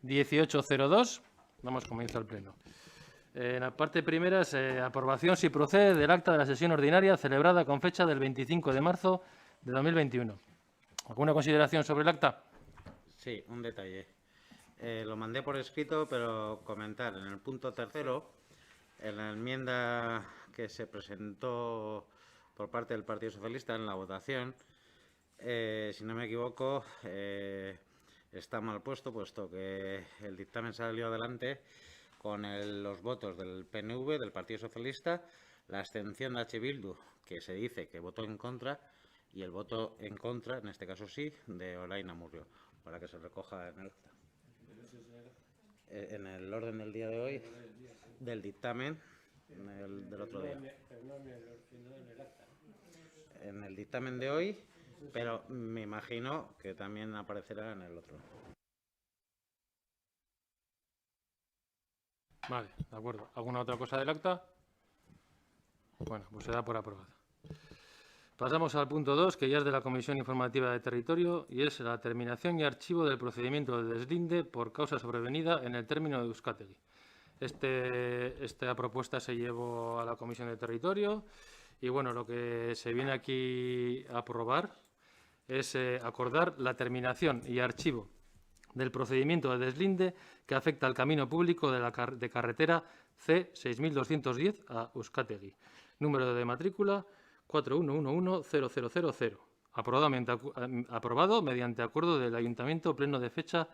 1802. Damos comienzo al pleno. En la parte primera es aprobación, si procede, del acta de la sesión ordinaria celebrada con fecha del 25 de marzo de 2021. ¿Alguna consideración sobre el acta? Sí, un detalle. Lo mandé por escrito, pero comentar. En el punto tercero, en la enmienda que se presentó por parte del Partido Socialista en la votación, si no me equivoco, está mal puesto que el dictamen salió adelante con los votos del PNV, del Partido Socialista, la abstención de H. Bildu, que se dice que votó en contra, y el voto en contra, en este caso sí, de Olain Amurrio, para que se recoja en el acta. En el orden del día de hoy, del dictamen, del otro día. En el dictamen de hoy, pero me imagino que también aparecerá en el otro. Vale, de acuerdo. ¿Alguna otra cosa del acta? Bueno, pues se da por aprobada. Pasamos al punto 2, que ya es de la Comisión Informativa de Territorio, y es la terminación y archivo del procedimiento de deslinde por causa sobrevenida en el término de Euskaltegi. Esta propuesta se llevó a la Comisión de Territorio y, bueno, lo que se viene aquí a aprobar es acordar la terminación y archivo del procedimiento de deslinde que afecta al camino público de carretera C6210 a Euskaltegi. Número de matrícula 41110000. Aprobado mediante acuerdo del Ayuntamiento pleno de fecha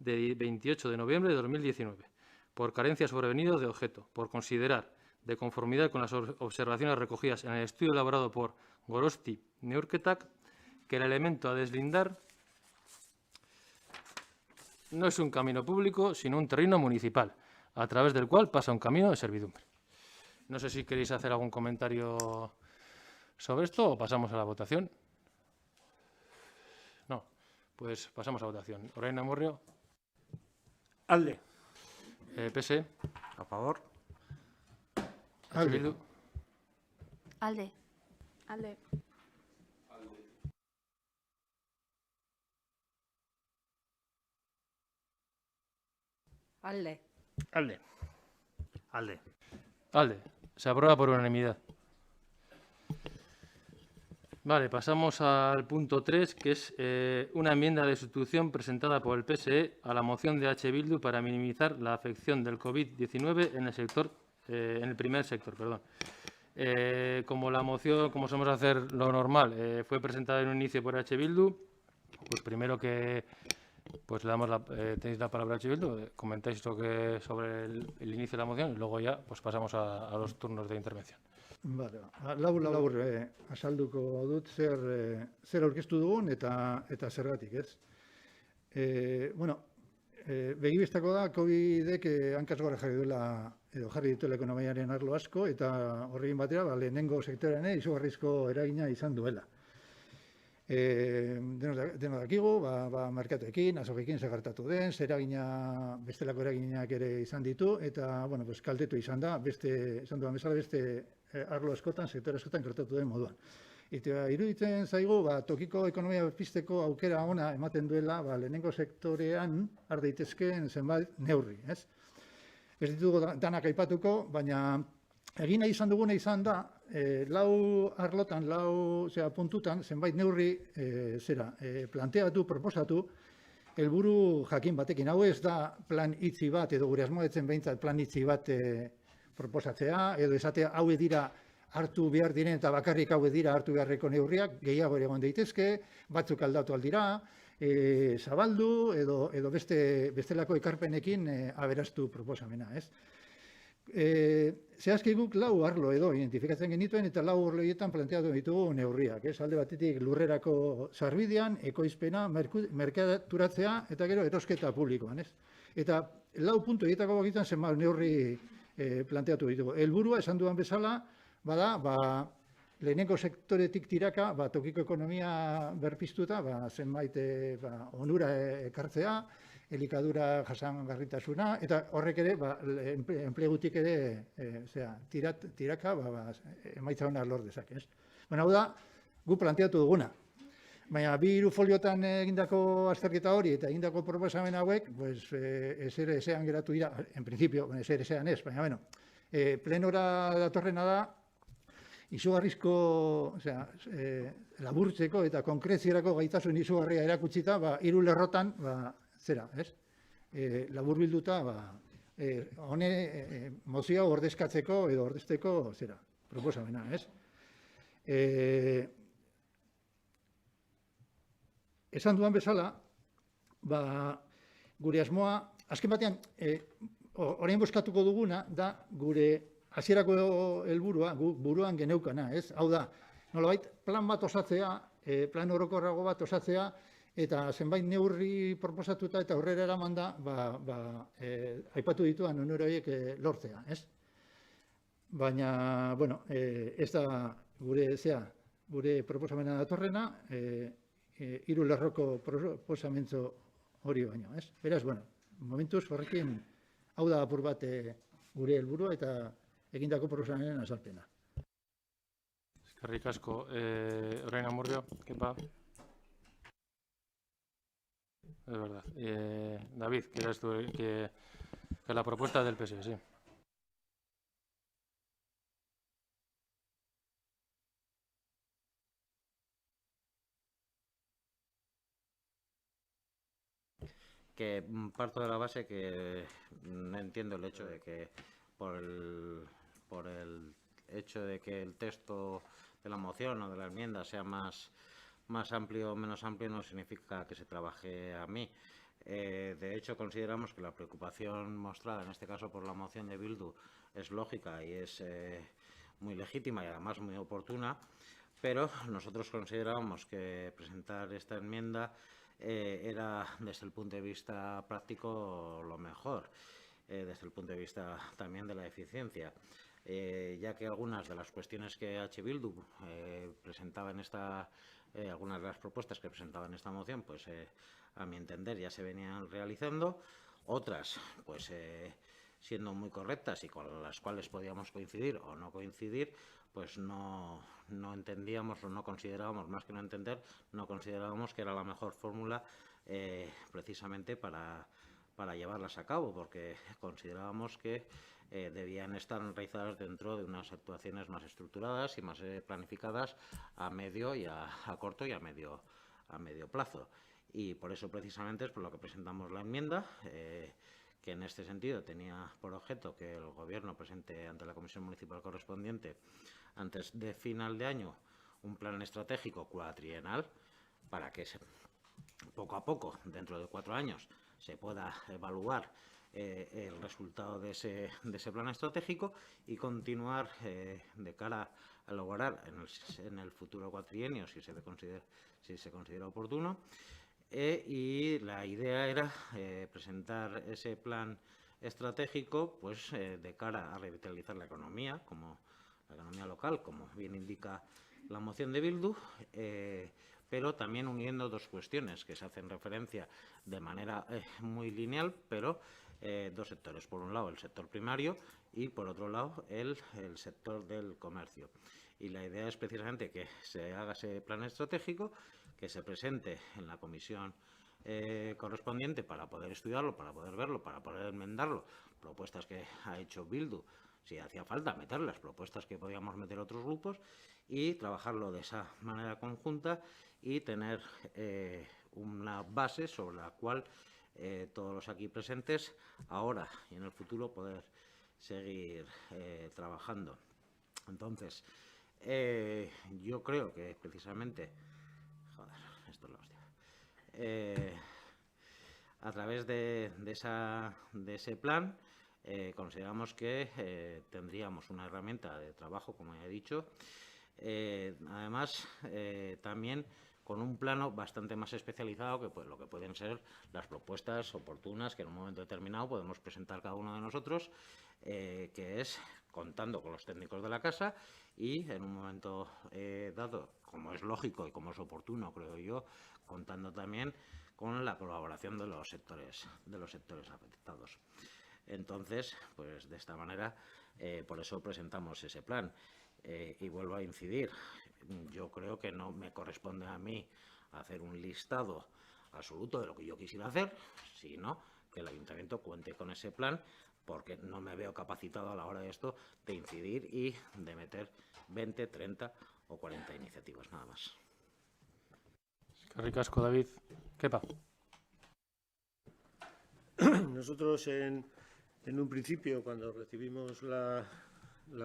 de 28 de noviembre de 2019, por carencia sobrevenida de objeto, por considerar, de conformidad con las observaciones recogidas en el estudio elaborado por Gorosti Neurketak, que el elemento a deslindar no es un camino público, sino un terreno municipal, a través del cual pasa un camino de servidumbre. No sé si queréis hacer algún comentario sobre esto o pasamos a la votación. No, pues pasamos a votación. Olain Amurrio. Alde. PS. A favor. Alde. Alde. Alde. Alde. Alde. Alde. Alde. Se aprueba por unanimidad. Vale, pasamos al punto 3, que es una enmienda de sustitución presentada por el PSE a la moción de H. Bildu para minimizar la afección del COVID-19 en el primer sector. Como la moción, como somos a hacer lo normal, fue presentada en un inicio por H. Bildu, pues primero que pues le damos tenéis la palabra a H. Bildu, comentáis sobre el inicio de la moción y luego ya pues pasamos a los turnos de intervención. Vale, labur azalduko dut zer aurkeztu dugun eta zergatik, ez? Begibistako da COVID-ek hankaz gora jarri duela edo jarri dituela ekonomiaren arlo asko eta horrekin batera lehenengo sektorean izugarrizko eragina izan duela. Denok dakigu, merkatuekin, azokekin zer gertatu den, eragina, bestelako eraginak ere izan ditu, eta, kaltetu izan da, esan duan bezala, beste arlo askotan, sektore askotan gertatu den moduan. Eta iruditzen zaigu, tokiko ekonomia pizteko aukera ona ematen duela, lehenengo sektorean har daitezkeen zenbait neurri, ez? Ez ditugu danak aipatuko, baina egin nahi izan duguna izan da, lau arlotan, puntutan, zenbait neurri planteatu, proposatu, helburu jakin batekin. Hau ez da plan itzi bat, edo gure asmoetzen behintzat plan itzi bat proposatzea, edo esatea hauek dira hartu behar diren eta bakarrik hauek dira hartu beharreko neurriak, gehiago ere egon daitezke, batzuk aldatu aldira, zabaldu, edo bestelako ekarpenekin aberastu proposamena, ez? Zehazki guk lau arlo edo identifikatzen genituen eta lau arloietan planteatu ditugu neurriak. Alde batetik lurrerako sarbidean, ekoizpena, merkaturatzea eta gero erosketa publikoan. Eta lau puntu egitako bakitan zenbat neurri planteatu ditugu. Helburua esan duan bezala, bada, lehenengo sektoretik tiraka, tokiko ekonomia berpiztuta, zenbait onura ekartzea, elikadura jasangarritasuna, eta horrek ere, enplegutik ere, tiraka, emaitza hona lor dezak, ez? Hau da, gu planteatu duguna. Baina, bi hiru foliotan egindako azterketa hori eta egindako proposamen hauek, pues, ezer ezean geratu dira, en principio, ezer ezean ez, baina, bueno, plenora datorrena da, izugarrizko, osea, laburtzeko eta konkreziorako gaitasun izugarria erakutsita, hiru lerrotan, zera, ez? Laburbilduta, mozioa ordezkatzeko edo ordezteko, zera, proposamena, ez? Esan duan bezala, gure asmoa, azken batean, orain bozkatuko duguna, da gure hasierako helburua, buruan geneukana, ez? Hau da, nolabait, plan bat osatzea, plan orokorrago bat osatzea, eta zenbait neurri proposatuta eta aurrera eraman da, aipatu dituan onura horiek lortzea, ez? Baina, bueno, ez da gure proposamena datorrena, hiru lerroko proposamentzo hori baino, ez? Beraz, bueno, momentuz horrekin hau da apur bat gure helburua eta egindako proposamenen azalpena. Eskerrik asko. Orain Amurrio, kepa. Es verdad. David, que la propuesta del PSOE, sí. Que parto de la base que no entiendo el hecho de que por el hecho de que el texto de la moción o de la enmienda sea más amplio o menos amplio no significa que se trabaje a mí. De hecho, consideramos que la preocupación mostrada, en este caso por la moción de Bildu, es lógica y es muy legítima y además muy oportuna, pero nosotros consideramos que presentar esta enmienda era, desde el punto de vista práctico, lo mejor, desde el punto de vista también de la eficiencia, ya que algunas de las cuestiones que H. Bildu presentaba en algunas de las propuestas que presentaba en esta moción, pues a mi entender ya se venían realizando, otras pues siendo muy correctas y con las cuales podíamos coincidir o no coincidir, pues no entendíamos o no considerábamos, más que no entender, no considerábamos que era la mejor fórmula precisamente para llevarlas a cabo, porque considerábamos que debían estar realizadas dentro de unas actuaciones más estructuradas y más planificadas a medio y a corto y a medio plazo. Y por eso precisamente es por lo que presentamos la enmienda, que en este sentido tenía por objeto que el Gobierno presente ante la Comisión Municipal correspondiente antes de final de año un plan estratégico cuatrienal para que poco a poco, dentro de 4 años, se pueda evaluar el resultado de ese plan estratégico y continuar de cara a lograr en el futuro cuatrienio, si se considera oportuno. Y la idea era presentar ese plan estratégico pues de cara a revitalizar la economía local, como bien indica la moción de Bildu, pero también uniendo dos cuestiones que se hacen referencia de manera muy lineal, pero dos sectores. Por un lado, el sector primario y, por otro lado, el sector del comercio. Y la idea es precisamente que se haga ese plan estratégico, que se presente en la comisión correspondiente para poder estudiarlo, para poder verlo, para poder enmendarlo. Propuestas que ha hecho Bildu, si hacía falta meterlas, propuestas que podíamos meter otros grupos, y trabajarlo de esa manera conjunta y tener una base sobre la cual todos los aquí presentes, ahora y en el futuro, poder seguir trabajando. Entonces, yo creo que precisamente, esto es la hostia, a través de ese plan consideramos que tendríamos una herramienta de trabajo, como ya he dicho, además también con un plano bastante más especializado que pues, lo que pueden ser las propuestas oportunas que en un momento determinado podemos presentar cada uno de nosotros, que es contando con los técnicos de la casa y en un momento dado, como es lógico y como es oportuno, creo yo, contando también con la colaboración de los sectores afectados. Entonces, pues de esta manera, por eso presentamos ese plan. Y vuelvo a incidir, yo creo que no me corresponde a mí hacer un listado absoluto de lo que yo quisiera hacer, sino que el ayuntamiento cuente con ese plan, porque no me veo capacitado a la hora de esto de incidir y de meter 20, 30 o 40 iniciativas, nada más. Ricasco, David. Kepa. Nosotros en un principio, cuando recibimos la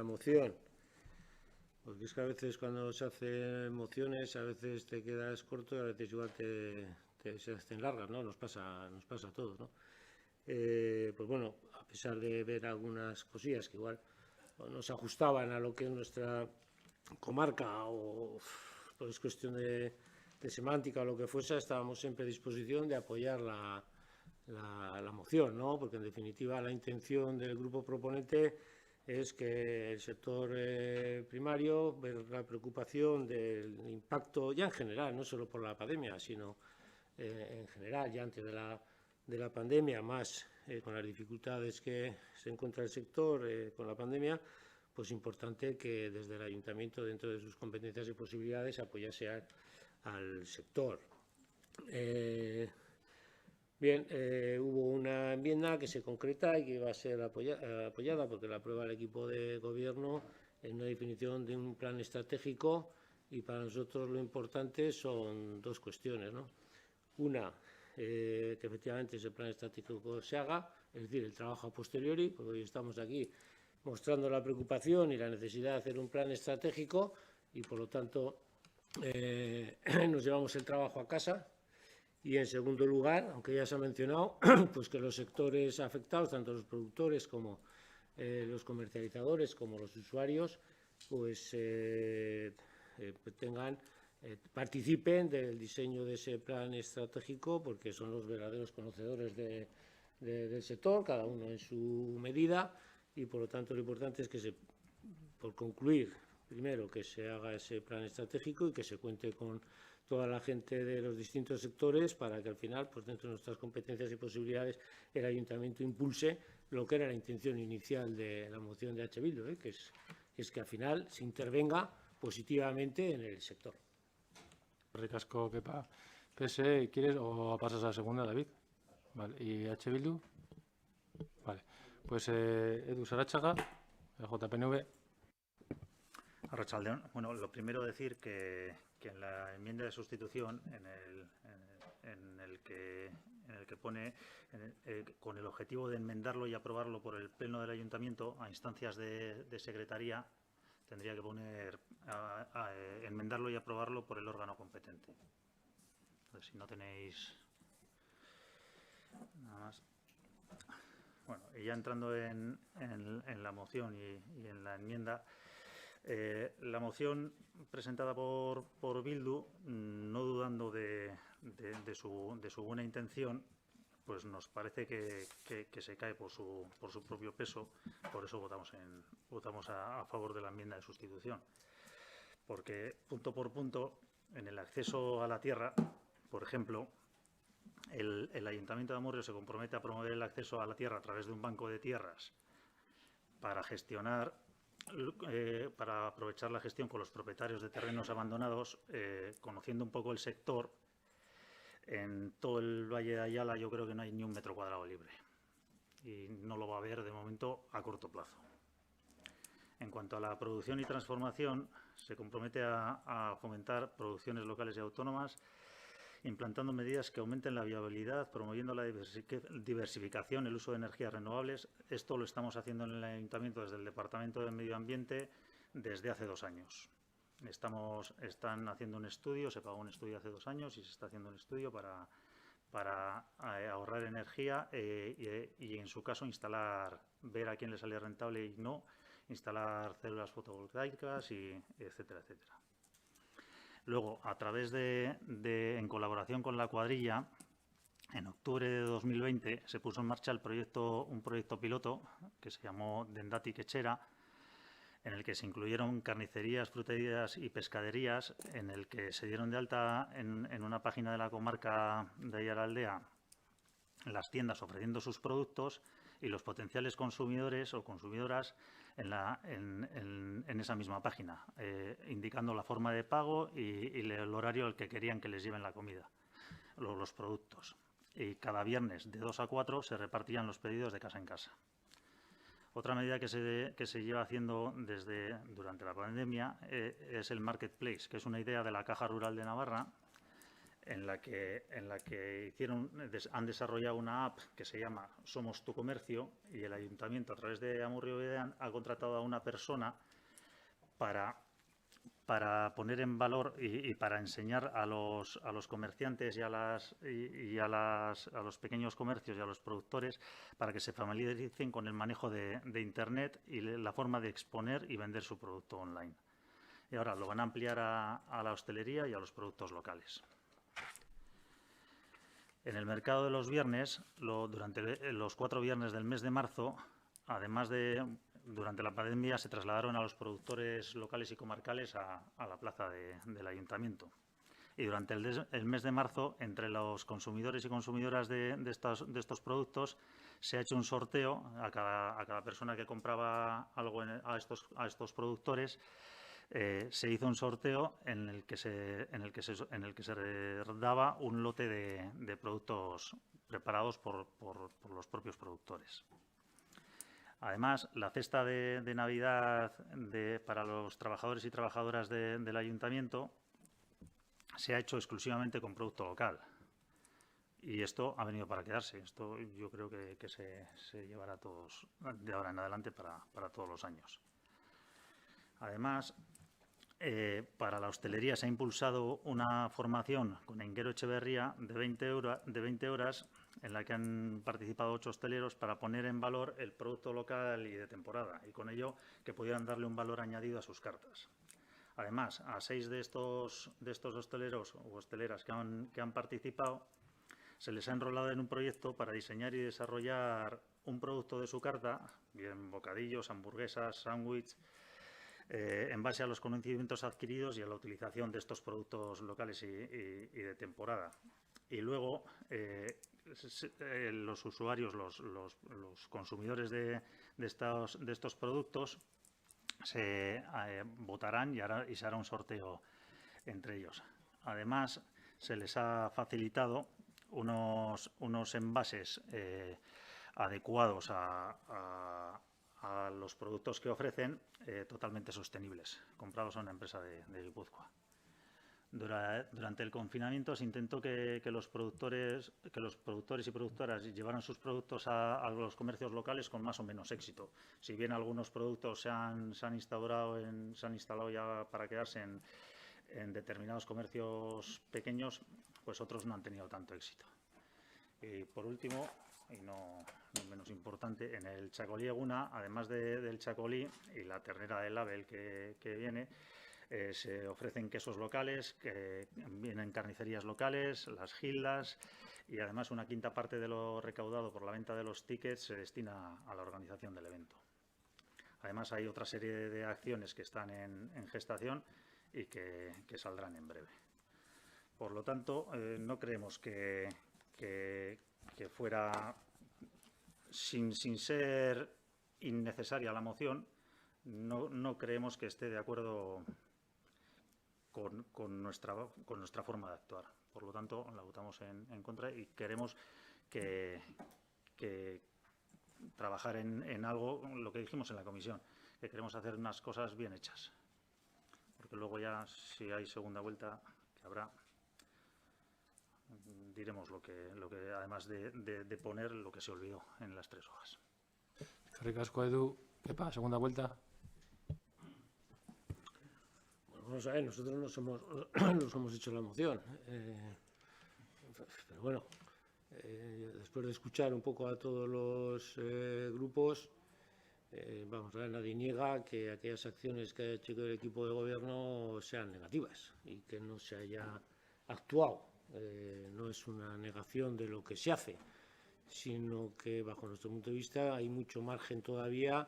moción, porque es que a veces cuando se hacen mociones, a veces te quedas corto y a veces igual se hacen largas, ¿no? Nos pasa a todos, ¿no? Pues bueno, a pesar de ver algunas cosillas que igual no se ajustaban a lo que es nuestra comarca o pues es cuestión de semántica o lo que fuese, estábamos siempre a disposición de apoyar la moción, ¿no? Porque en definitiva la intención del grupo proponente es que el sector primario, ver la preocupación del impacto ya en general, no solo por la pandemia, sino en general ya antes de la pandemia, más con las dificultades que se encuentra el sector con la pandemia, pues importante que desde el ayuntamiento, dentro de sus competencias y posibilidades, apoyase al sector. Bien, hubo una enmienda que se concreta y que va a ser apoyada porque la aprueba el equipo de gobierno en una definición de un plan estratégico, y para nosotros lo importante son dos cuestiones, ¿no? Una, que efectivamente ese plan estratégico se haga, es decir, el trabajo a posteriori, porque hoy estamos aquí mostrando la preocupación y la necesidad de hacer un plan estratégico y por lo tanto nos llevamos el trabajo a casa. Y en segundo lugar, aunque ya se ha mencionado, pues que los sectores afectados, tanto los productores como los comercializadores como los usuarios, pues participen del diseño de ese plan estratégico, porque son los verdaderos conocedores del sector, cada uno en su medida, y por lo tanto lo importante es que por concluir, primero que se haga ese plan estratégico y que se cuente con toda la gente de los distintos sectores para que al final, pues dentro de nuestras competencias y posibilidades, el ayuntamiento impulse lo que era la intención inicial de la moción de H. Bildu, que es que al final se intervenga positivamente en el sector. Ricasco, Kepa. PSE, ¿quieres o pasas a la segunda, David? Vale. ¿Y H. Bildu? Vale. Pues Edu Sarachaga, el JPNV. Arratsaldeon. Bueno, lo primero decir que en la enmienda de sustitución, en el que pone con el objetivo de enmendarlo y aprobarlo por el Pleno del Ayuntamiento a instancias de Secretaría, tendría que poner enmendarlo y aprobarlo por el órgano competente. Entonces, si no tenéis nada más. Bueno, y ya entrando en la moción y en la enmienda. La moción presentada por Bildu, no dudando de su buena intención, pues nos parece que se cae por su propio peso. Por eso votamos a favor de la enmienda de sustitución. Porque punto por punto, en el acceso a la tierra, por ejemplo, el Ayuntamiento de Amurrio se compromete a promover el acceso a la tierra a través de un banco de tierras para gestionar, para aprovechar la gestión con los propietarios de terrenos abandonados, conociendo un poco el sector. En todo el Valle de Ayala yo creo que no hay ni un metro cuadrado libre y no lo va a haber de momento a corto plazo. En cuanto a la producción y transformación, se compromete a fomentar producciones locales y autónomas, implantando medidas que aumenten la viabilidad, promoviendo la diversificación, el uso de energías renovables. Esto lo estamos haciendo en el Ayuntamiento desde el Departamento de Medio Ambiente desde hace 2 años. Están haciendo un estudio, se pagó un estudio hace 2 años y se está haciendo un estudio para ahorrar energía y en su caso ver a quién le sale rentable y no, instalar células fotovoltaicas y etcétera, etcétera. Luego, a través en colaboración con la cuadrilla, en octubre de 2020 se puso en marcha un proyecto piloto que se llamó Dendati Quechera, en el que se incluyeron carnicerías, fruterías y pescaderías, en el que se dieron de alta en una página de la comarca de Aiaraldea las tiendas ofreciendo sus productos y los potenciales consumidores o consumidoras en esa misma página, indicando la forma de pago y el horario al que querían que les lleven la comida, los productos. Y cada viernes de 2 a 4 se repartían los pedidos de casa en casa. Otra medida que se lleva haciendo durante la pandemia es el Marketplace, que es una idea de la Caja Rural de Navarra, en la que han desarrollado una app que se llama Somos tu Comercio, y el Ayuntamiento, a través de Amurrio Videan, ha contratado a una persona para poner en valor y para enseñar a los comerciantes y a los pequeños comercios y a los productores, para que se familiaricen con el manejo de Internet y la forma de exponer y vender su producto online. Y ahora lo van a ampliar a la hostelería y a los productos locales. En el mercado de los viernes, durante los 4 viernes del mes de marzo, además durante la pandemia, se trasladaron a los productores locales y comarcales a la plaza del ayuntamiento. Y durante el mes de marzo, entre los consumidores y consumidoras de estos productos, se ha hecho un sorteo a cada persona que compraba algo a estos productores. Se hizo un sorteo en el que se daba un lote de productos preparados por los propios productores. Además, la cesta de Navidad para los trabajadores y trabajadoras del ayuntamiento se ha hecho exclusivamente con producto local. Y esto ha venido para quedarse. Esto yo creo que se llevará todos de ahora en adelante para todos los años. Además, para la hostelería se ha impulsado una formación con Enguero Echeverría de 20 horas en la que han participado 8 hosteleros para poner en valor el producto local y de temporada, y con ello que pudieran darle un valor añadido a sus cartas. Además, a 6 de estos hosteleros o hosteleras que han participado, se les ha enrolado en un proyecto para diseñar y desarrollar un producto de su carta, bien bocadillos, hamburguesas, sándwich, en base a los conocimientos adquiridos y a la utilización de estos productos locales y de temporada. Y luego los usuarios, los consumidores de estos productos se votarán y se hará un sorteo entre ellos. Además, se les ha facilitado unos envases adecuados a los productos que ofrecen, totalmente sostenibles, comprados a una empresa de Guipúzcoa. Durante el confinamiento se intentó que los productores y productoras llevaran sus productos a los comercios locales con más o menos éxito. Si bien algunos productos se han instalado ya para quedarse en determinados comercios pequeños, pues otros no han tenido tanto éxito. Y por último, y no menos importante, en el Chacolí Eguna, además del chacolí y la ternera del Label que viene, se ofrecen quesos locales, que vienen carnicerías locales, las gildas, y además una quinta parte de lo recaudado por la venta de los tickets se destina a la organización del evento. Además, hay otra serie de acciones que están en gestación y que saldrán en breve. Por lo tanto, no creemos que fuera, sin ser innecesaria la moción, no creemos que esté de acuerdo con nuestra forma de actuar. Por lo tanto, la votamos en contra y queremos que trabajar en algo, lo que dijimos en la comisión, que queremos hacer unas cosas bien hechas. Porque luego ya, si hay segunda vuelta, que habrá, diremos lo que además de poner lo que se olvidó en las 3 hojas. Ricasco, Edu. ¿Qué pasa? ¿Segunda vuelta? Bueno, vamos a ver, nosotros nos hemos hecho la moción. Pero bueno, después de escuchar un poco a todos los grupos, vamos a ver, nadie niega que aquellas acciones que ha hecho el equipo de gobierno sean negativas y que no se haya actuado. No es una negación de lo que se hace, sino que bajo nuestro punto de vista hay mucho margen todavía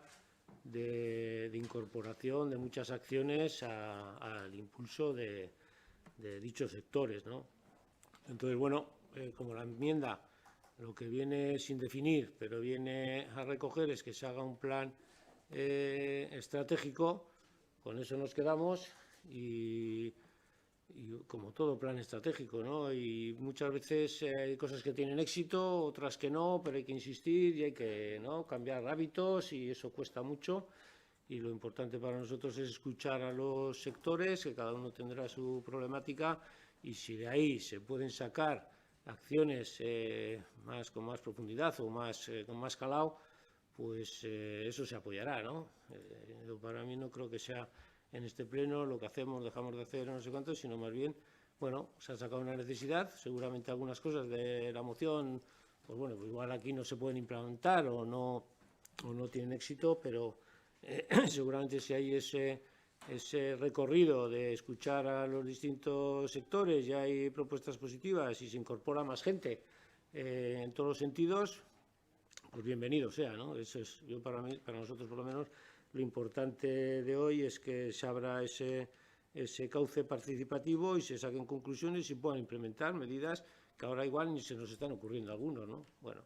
de incorporación de muchas acciones al impulso de dichos sectores, ¿no? Entonces, bueno, como la enmienda lo que viene sin definir, pero viene a recoger es que se haga un plan estratégico, con eso nos quedamos y como todo plan estratégico, ¿no? Y muchas veces hay cosas que tienen éxito, otras que no, pero hay que insistir y hay que, ¿no?, cambiar hábitos y eso cuesta mucho. Y lo importante para nosotros es escuchar a los sectores, que cada uno tendrá su problemática, y si de ahí se pueden sacar acciones con más profundidad o con más calado, pues eso se apoyará, ¿no? Para mí no creo que sea en este pleno lo que hacemos, dejamos de hacer, no sé cuánto, sino más bien, bueno, se ha sacado una necesidad, seguramente algunas cosas de la moción, pues bueno, pues igual aquí no se pueden implementar o no tienen éxito, pero seguramente si hay ese recorrido de escuchar a los distintos sectores, ya hay propuestas positivas y se incorpora más gente en todos los sentidos, pues bienvenido sea, ¿no? Eso es, para nosotros por lo menos, lo importante de hoy es que se abra ese cauce participativo y se saquen conclusiones y puedan implementar medidas que ahora igual ni se nos están ocurriendo algunos, ¿no? Bueno,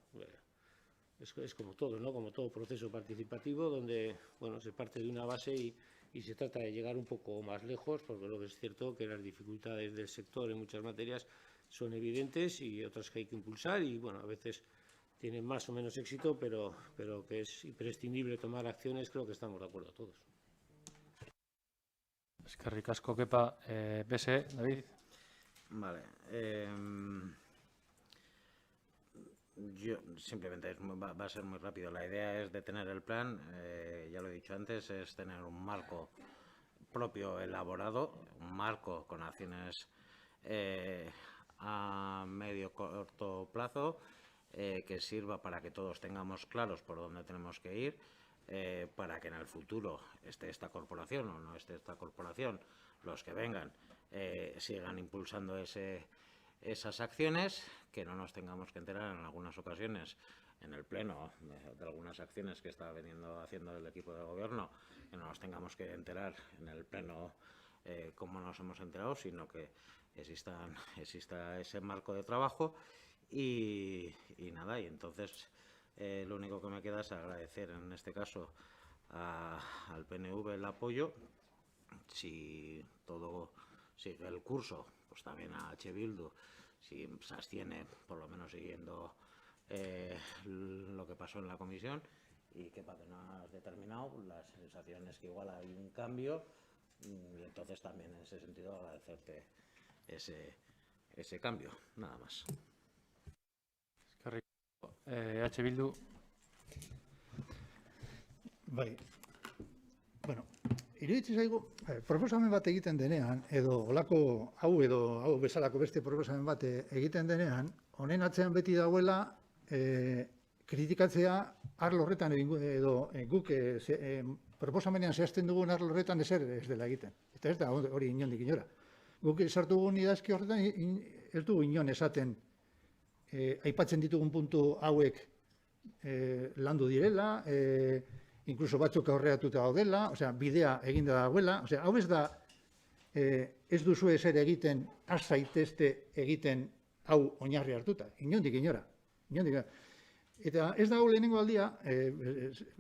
es como todo, ¿no? Como todo proceso participativo donde, bueno, se parte de una base y se trata de llegar un poco más lejos, porque lo que es cierto que las dificultades del sector en muchas materias son evidentes y otras que hay que impulsar y, bueno, a veces tienen más o menos éxito, pero que es imprescindible tomar acciones, creo que estamos de acuerdo todos. Eskerrik asko, Kepa. BSE, David. Vale. Yo simplemente va a ser muy rápido. La idea es de tener el plan, ya lo he dicho antes, es tener un marco propio elaborado, un marco con acciones a medio corto plazo, que sirva para que todos tengamos claros por dónde tenemos que ir, para que en el futuro esté esta corporación o no esté esta corporación, los que vengan sigan impulsando esas acciones, que no nos tengamos que enterar en algunas ocasiones en el pleno de algunas acciones que está haciendo el equipo de gobierno, que no nos tengamos que enterar en el pleno como nos hemos enterado, sino que exista ese marco de trabajo y nada, y entonces lo único que me queda es agradecer en este caso al PNV el apoyo. Si todo sigue el curso, pues también a H. Bildu, si se abstiene, por lo menos siguiendo lo que pasó en la comisión, y que para que no has determinado, la sensación es que igual hay un cambio, y entonces también en ese sentido agradecerte ese cambio, nada más. Eskerrik asko. H. Bildu. Bai, bueno, iruditzen zaigu, proposamen bat egiten denean, edo olako hau bezalako beste proposamen bat egiten denean, honen atzean beti dagoela kritikatzea arlo horretan edo guk proposamenean zehazten dugun arlo horretan ezer ez dela egiten. Eta ez da hori inondik inora. Guk sartu dugun idazki horretan ez dugu inon esaten aipatzen ditugun puntu hauek landu direla, inkluso batzuk aurreratuta daudela, osea, bidea eginda dagoela, osea, hau ez da ez duzu ezer egiten, has zaitezte egiten hau oinarri hartuta, inondik inora. Eta ez dago lehenengo aldia,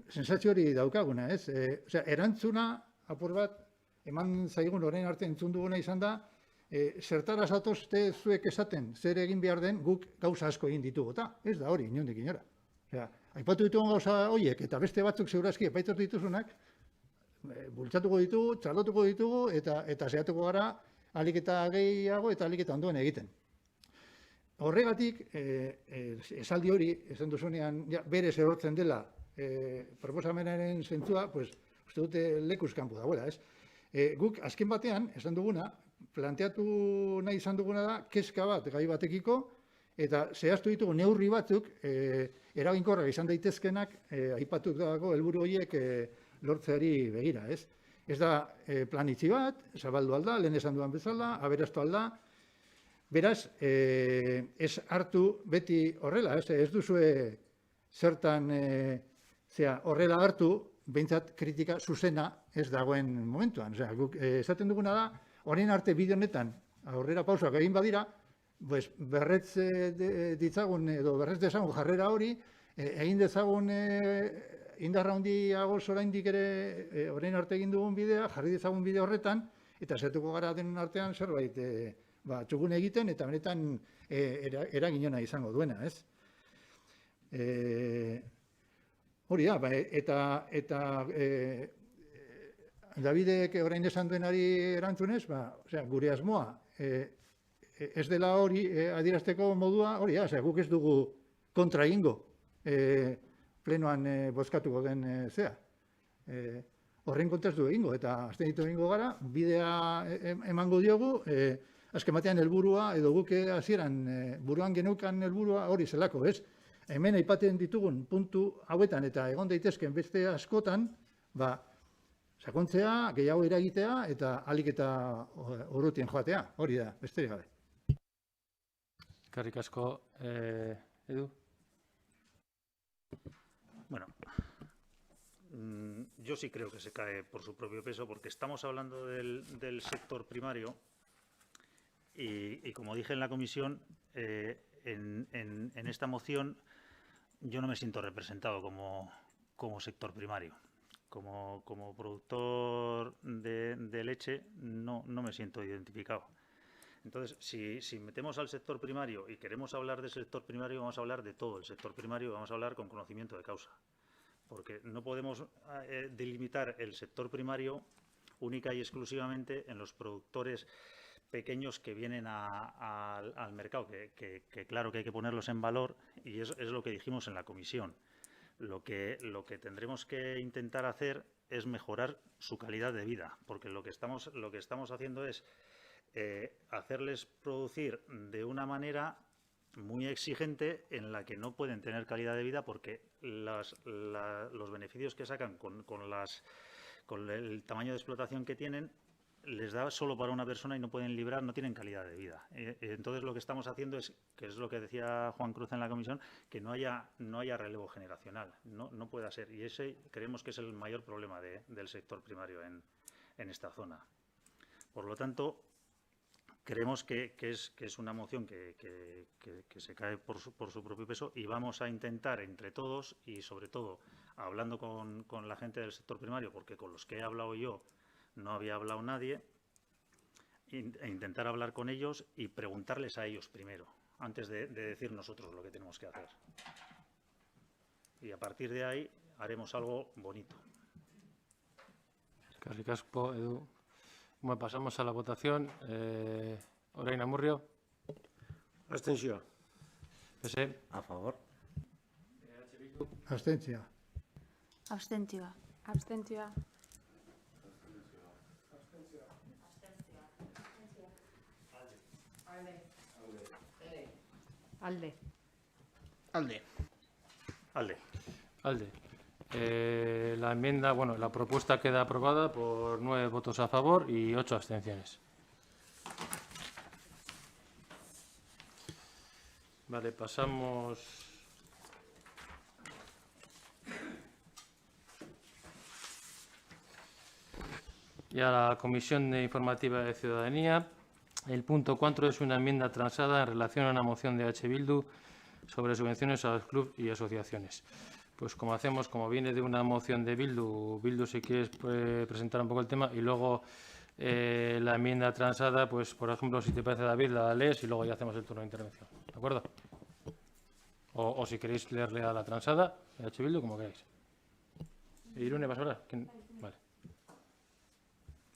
sentsazio hori daukaguna, ez? Osea, erantzuna apur bat eman zaigun orain arte entzun duguna izan da, zertara zatozte zuek esaten, zer egin behar den, guk gauza asko egin ditugu, eta ez da hori, inondik inora. Osea, aipatu ditugun gauza horiek, eta beste batzuk segurazki aipatu dituzunak, bultzatuko ditugu, txalotuko ditugu, eta zehatuko gara ahalik eta gehiago eta ahalik eta ondoen egiten. Horregatik, esaldi hori, esan duzunean, berez erortzen dela proposamenaren zentzua, pues, uste dute lekuz kanpo dagoela, ez? Guk, azken batean, esan duguna, planteatu nahi izan duguna da, kezka bat gai batekiko, eta zehaztu ditugu neurri batzuk, eraginkorrak izan daitezkenak, aipatu dago helburu horiek lortzeari begira, ez? Ez da plan itxi bat, zabaldu alda, lehen esan duan bezala, aberastu alda, beraz, ez hartu beti horrela, ez duzue zertan horrela hartu, behintzat kritika zuzena ez dagoen momentuan. Osea, guk esaten duguna da, orain arte bide honetan aurrera pausoak egin badira, berretz ditzagun edo berretz dezagun jarrera hori, egin dezagun indarra handiagoz oraindik ere, orain arte egin dugun bidea, jarri dezagun bide horretan, eta zertuko gara denon artean zerbait txukun egiten, eta benetan eraginona izango duena, ez? Hori da, eta Davidek orain esan duenari erantzunez, gure asmoa, ez dela hori adierazteko modua, hori da, guk ez dugu kontra egingo plenoan bozkatuko den zea. Horren kontra ez du egingo, eta abstenitu egingo gara, bidea emango diogu, azken batean helburua, edo guk hasieran buruan genukan helburua hori zelako, ez? Hemen aipatzen ditugun puntu hauetan eta egon daitezken beste askotan, sakontzea, gehiago eragitea eta ahalik eta urrutien joatea, hori da, besterik gabe. Eskerrik asko, Edu. Bueno, yo sí creo que se cae por su propio peso, porque estamos hablando del sector primario y como dije en la comisión, en esta moción yo no me siento representado como sector primario. Como productor de leche no me siento identificado. Entonces, si metemos al sector primario y queremos hablar del sector primario, vamos a hablar de todo el sector primario, vamos a hablar con conocimiento de causa. Porque no podemos delimitar el sector primario única y exclusivamente en los productores pequeños que vienen al mercado, que claro que hay que ponerlos en valor, y es lo que dijimos en la comisión. Lo que tendremos que intentar hacer es mejorar su calidad de vida, porque lo que estamos haciendo es hacerles producir de una manera muy exigente en la que no pueden tener calidad de vida, porque los beneficios que sacan con el tamaño de explotación que tienen les da solo para una persona y no pueden librar, no tienen calidad de vida. Entonces lo que estamos haciendo es, que es lo que decía Juan Cruz en la comisión, que no haya relevo generacional, no pueda ser. Y ese creemos que es el mayor problema del sector primario en esta zona. Por lo tanto, creemos que es una moción que se cae por su propio peso, y vamos a intentar entre todos, y sobre todo hablando con la gente del sector primario, porque con los que he hablado yo no había hablado nadie, e intentar hablar con ellos y preguntarles a ellos primero, antes de decir nosotros lo que tenemos que hacer. Y a partir de ahí haremos algo bonito. Eskerrik asko, Edu. Bueno, pasamos a la votación. Orain Amurrio. Abstentzioa. Pese. A favor. Abstentzioa. Abstentzioa. Abstentzioa. Alde. Alde. Alde. Alde. La enmienda, bueno, la propuesta queda aprobada por 9 votos a favor y 8 abstenciones. Vale, pasamos ya a la Comisión de Informativa de Ciudadanía. El punto 4 es una enmienda transada en relación a una moción de H. Bildu sobre subvenciones a los clubes y asociaciones. Pues como hacemos, como viene de una moción de Bildu, si quieres presentar un poco el tema, y luego la enmienda transada, pues por ejemplo, si te parece, David, la lees y luego ya hacemos el turno de intervención. ¿De acuerdo? O si queréis leerle a la transada, de H. Bildu, como queráis. Irune, ¿vas a hablar? Vale.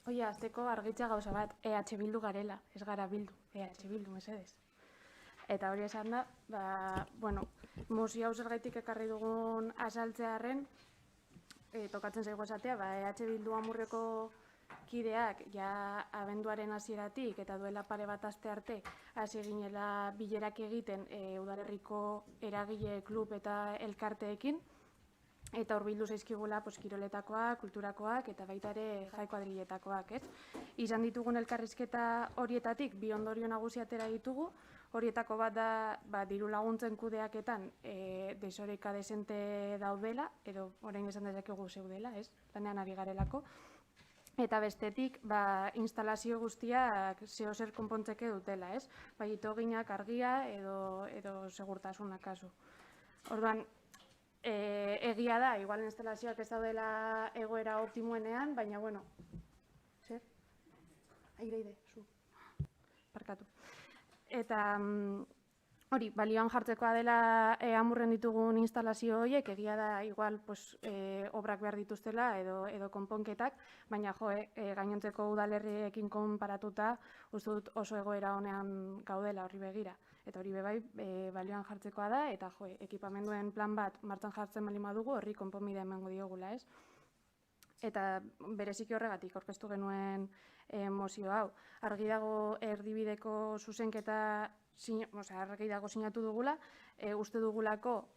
Oia, azteko argitzea gauza bat, EH Bildu garela, ez gara Bildu, EH Bildu, mesedez. Eta hori esan da, bueno, mozio hau zergaitik ekarri dugun azaltzearren, tokatzen zaigu esatea, EH Bildu Amurreko kideak, ja abenduaren hasieratik eta duela pare bat aste arte, hasi ginela bilerak egiten udalerriko eragile klub eta elkarteekin, eta hor bildu zaizkigula kiroletakoak, kulturakoak eta baita ere jai kuadriletakoak, ez? Izan ditugun elkarrizketa horietatik bi ondorio nagusi atera ditugu. Horietako bat da diru laguntzen kudeaketan desoreka desente daudela, edo orain esan dezakegu zeudela, ez? Lanean ari garelako. Eta bestetik, instalazio guztiak zeozer konpontzeke dutela, ez? Bai itoginak, argia edo segurtasuna kasu. Orduan, egia da, igual instalazioak ez daudela egoera optimoenean, baina, bueno, zer? Aire, zu. Parkatu. Eta hori, balioan jartzekoa dela amurren ditugun instalazio horiek, egia da, igual, obrak behar dituztela edo konponketak, baina gainontzeko udalerriekin konparatuta, uste dut oso egoera honean gaudela horri begira. Eta hori bebai, balioan jartzekoa da, eta ekipamenduen plan bat martxan jartzen bali madugu, horri konponbidea emango diogula, ez? Eta bereziki horregatik aurkeztu genuen mozio hau. Argi dago erdibideko zuzenketa, argi dago sinatu dugula, uste dugulako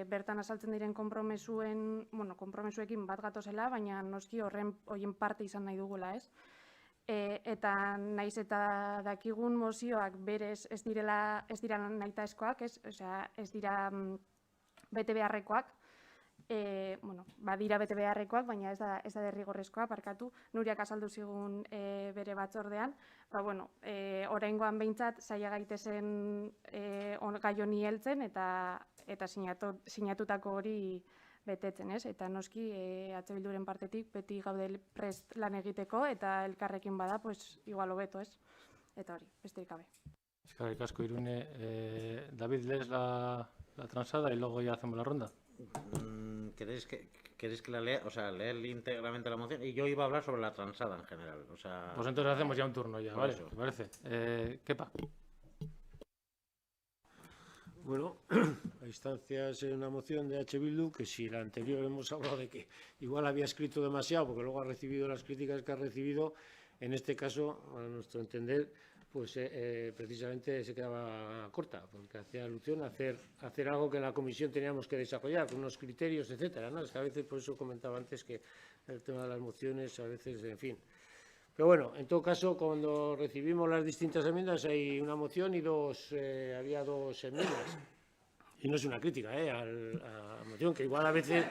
bertan azaltzen diren konpromesuekin bat gatozela, baina noski horien parte izan nahi dugula, ez? Eta naiz eta dakigun mozioak berez ez dira nahitaezkoak, ez dira bete beharrekoak, badira bete beharrekoak, baina ez da derrigorrezkoa, parkatu, Nuriak azaldu zigun bere batzordean, oraingoan behintzat saia gaitezen gai honi heltzen eta sinatutako hori betetzen, ez? Eta noski, H Bilduren partetik beti gaude prest lan egiteko eta elkarrekin bada, igual hobeto, ez? Eta hori, besterik gabe. Eskerrik asko, Irune. David, ¿lees la transada y luego ya hacemos la ronda? ¿Queréis que la lea? O sea, leer íntegramente la moción. Y yo iba a hablar sobre la transada en general. O sea, pues entonces hacemos ya un turno ya, ¿vale? Eso. ¿Te parece? Kepa. Bueno, a instancias en una moción de H. Bildu, que si la anterior hemos hablado de que igual había escrito demasiado, porque luego ha recibido las críticas que ha recibido, en este caso, a nuestro entender, precisamente se quedaba corta, porque hacía alusión a hacer algo que en la comisión teníamos que desarrollar, con unos criterios, etcétera, ¿no? Es que a veces, por eso comentaba antes que el tema de las mociones, a veces, en fin. Pero bueno, en todo caso, cuando recibimos las distintas enmiendas, hay una moción y había dos enmiendas. Y no es una crítica a la moción, que igual a veces,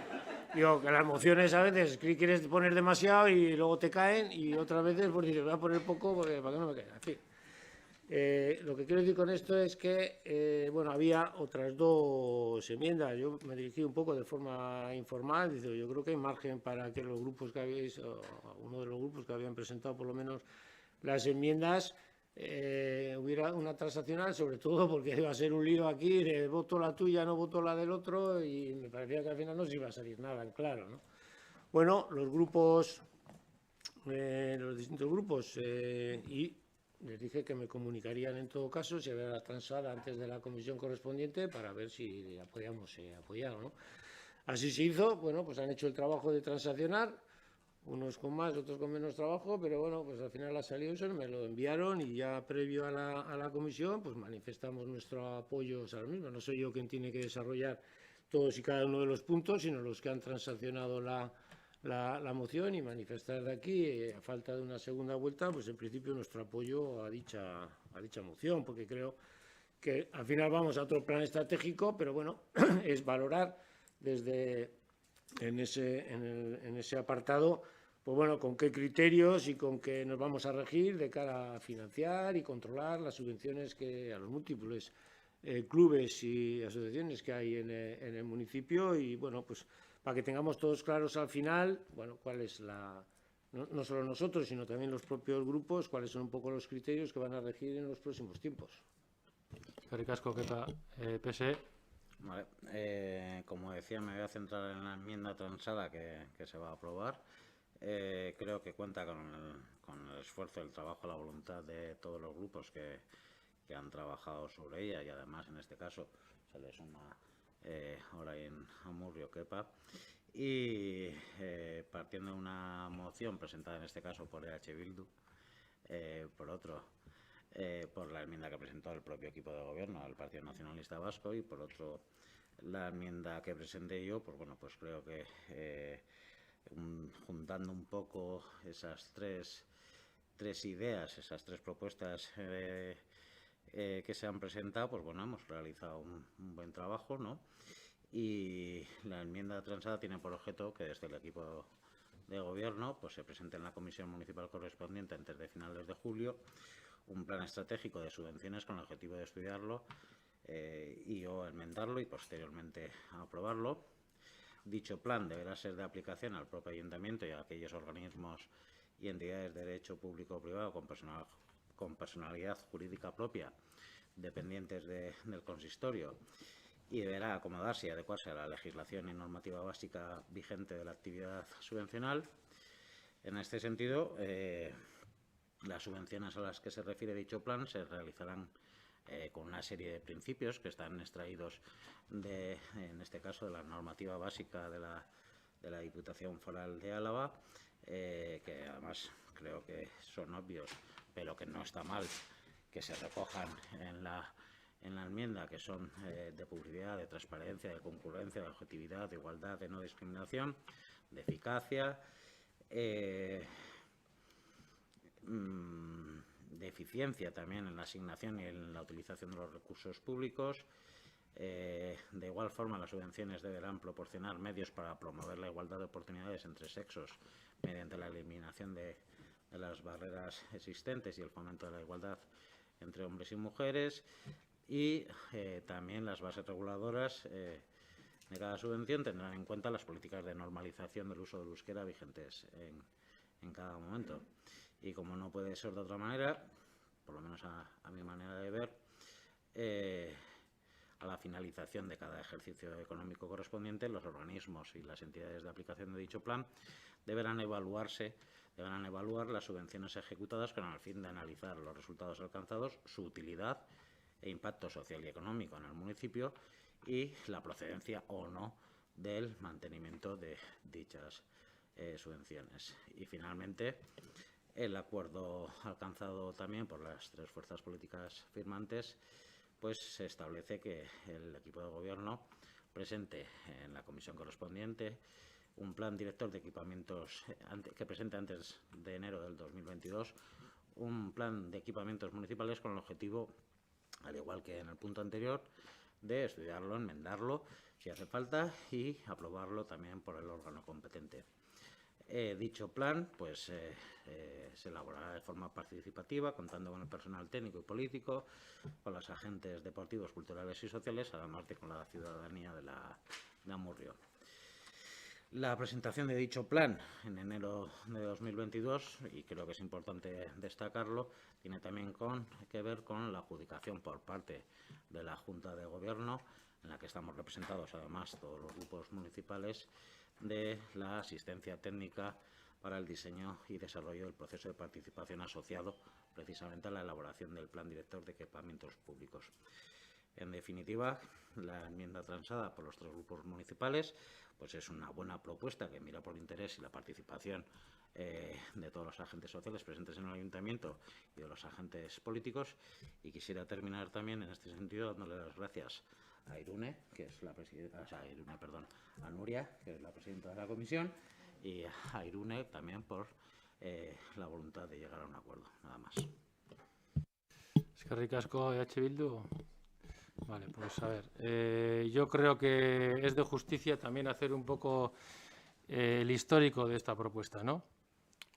digo, que las mociones a veces quieres poner demasiado y luego te caen, y otras veces pues dices, voy a poner poco para que no me caiga. En fin. Lo que quiero decir con esto es que, había otras dos enmiendas. Yo me dirigí un poco de forma informal. Yo creo que hay margen para que los grupos que uno de los grupos que habían presentado por lo menos las enmiendas, hubiera una transaccional, sobre todo porque iba a ser un lío aquí de voto la tuya, no voto la del otro, y me parecía que al final no se iba a salir nada en claro, ¿no? Bueno, los distintos grupos, y les dije que me comunicarían en todo caso si había la transada antes de la comisión correspondiente para ver si la podíamos apoyar o no. Así se hizo. Bueno, pues han hecho el trabajo de transaccionar, unos con más, otros con menos trabajo, pero bueno, pues al final ha salido eso, me lo enviaron y ya previo a la comisión, pues manifestamos nuestro apoyo a lo mismo. No soy yo quien tiene que desarrollar todos y cada uno de los puntos, sino los que han transaccionado la moción, y manifestar de aquí, a falta de una segunda vuelta, pues en principio nuestro apoyo a dicha moción, porque creo que al final vamos a otro plan estratégico, pero bueno, es valorar desde en ese apartado, pues bueno, con qué criterios y con qué nos vamos a regir de cara a financiar y controlar las subvenciones que a los múltiples clubes y asociaciones que hay en el municipio, y bueno, pues para que tengamos todos claros al final, bueno, cuál es no solo nosotros, sino también los propios grupos, cuáles son un poco los criterios que van a regir en los próximos tiempos. Eskerrik asko, Kepa. PSE. Vale, como decía, me voy a centrar en la enmienda transada que se va a aprobar. Creo que cuenta con el esfuerzo, el trabajo, la voluntad de todos los grupos que han trabajado sobre ella, y además en este caso se le suma Orain Amurrio, Kepa, y partiendo de una moción presentada en este caso por EH Bildu, por otro por la enmienda que presentó el propio equipo de gobierno, el Partido Nacionalista Vasco, y por otro la enmienda que presenté yo, pues bueno, pues creo que juntando un poco esas tres ideas, esas tres propuestas que se han presentado, pues bueno, hemos realizado un buen trabajo, ¿no? Y la enmienda transada tiene por objeto que desde el equipo de gobierno pues se presente en la comisión municipal correspondiente antes de finales de julio un plan estratégico de subvenciones con el objetivo de estudiarlo y o enmendarlo y posteriormente aprobarlo. dicho plan deberá ser de aplicación al propio ayuntamiento y a aquellos organismos y entidades de derecho público o privado con personalidad jurídica propia dependientes del consistorio, y deberá acomodarse y adecuarse a la legislación y normativa básica vigente de la actividad subvencional. En este sentido, las subvenciones a las que se refiere dicho plan se realizarán con una serie de principios que están extraídos en este caso, de la normativa básica de la Diputación Foral de Álava, que además creo que son obvios, pero que no está mal que se recojan en la enmienda, que son de publicidad, de transparencia, de concurrencia, de objetividad, de igualdad, de no discriminación, de eficacia, de eficiencia también en la asignación y en la utilización de los recursos públicos. De igual forma, las subvenciones deberán proporcionar medios para promover la igualdad de oportunidades entre sexos mediante la eliminación de las barreras existentes y el fomento de la igualdad entre hombres y mujeres. Y también las bases reguladoras de cada subvención tendrán en cuenta las políticas de normalización del uso del euskera vigentes en cada momento. Y como no puede ser de otra manera, por lo menos a mi manera de ver, a la finalización de cada ejercicio económico correspondiente, los organismos y las entidades de aplicación de dicho plan deberán evaluar las subvenciones ejecutadas con el fin de analizar los resultados alcanzados, su utilidad e impacto social y económico en el municipio y la procedencia o no del mantenimiento de dichas subvenciones. Y finalmente, el acuerdo alcanzado también por las tres fuerzas políticas firmantes, pues se establece que el equipo de gobierno presente en la comisión correspondiente un plan director de equipamientos, que presente antes de enero del 2022 un plan de equipamientos municipales con el objetivo, al igual que en el punto anterior, de estudiarlo, enmendarlo si hace falta y aprobarlo también por el órgano competente. Dicho plan pues se elaborará de forma participativa, contando con el personal técnico y político, con los agentes deportivos, culturales y sociales, además de con la ciudadanía de Amurrio. La presentación de dicho plan en enero de 2022, y creo que es importante destacarlo, tiene también que ver con la adjudicación por parte de la Junta de Gobierno, en la que estamos representados además todos los grupos municipales, de la asistencia técnica para el diseño y desarrollo del proceso de participación asociado precisamente a la elaboración del plan director de equipamientos públicos. En definitiva, la enmienda transada por los tres grupos municipales pues es una buena propuesta que mira por el interés y la participación de todos los agentes sociales presentes en el ayuntamiento y de los agentes políticos. Y quisiera terminar también en este sentido dándole las gracias a Irune, que es la presidenta, a Nuria, que es la presidenta de la comisión, y a Irune también por la voluntad de llegar a un acuerdo. Nada más. Eskerrik asko, EH Bildu. Vale, pues a ver, yo creo que es de justicia también hacer un poco el histórico de esta propuesta, ¿no?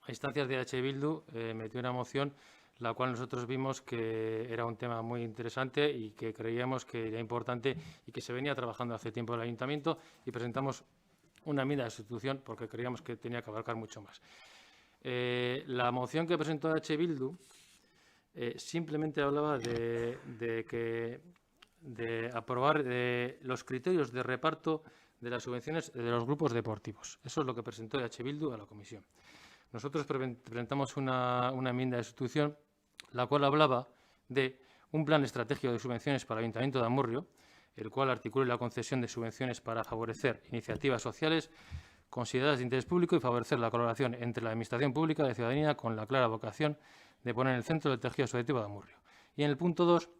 A instancias de EH Bildu metió una moción la cual nosotros vimos que era un tema muy interesante y que creíamos que era importante y que se venía trabajando hace tiempo en el ayuntamiento, y presentamos una enmienda de sustitución porque creíamos que tenía que abarcar mucho más. La moción que presentó EH Bildu simplemente hablaba de aprobar los criterios de reparto de las subvenciones de los grupos deportivos. Eso es lo que presentó EH Bildu a la comisión. Nosotros presentamos una enmienda de sustitución, la cual hablaba de un plan estratégico de subvenciones para el Ayuntamiento de Amurrio, el cual articule la concesión de subvenciones para favorecer iniciativas sociales consideradas de interés público y favorecer la colaboración entre la Administración Pública y la ciudadanía, con la clara vocación de poner en el centro del tejido asociativo de Amurrio. Y en el punto 2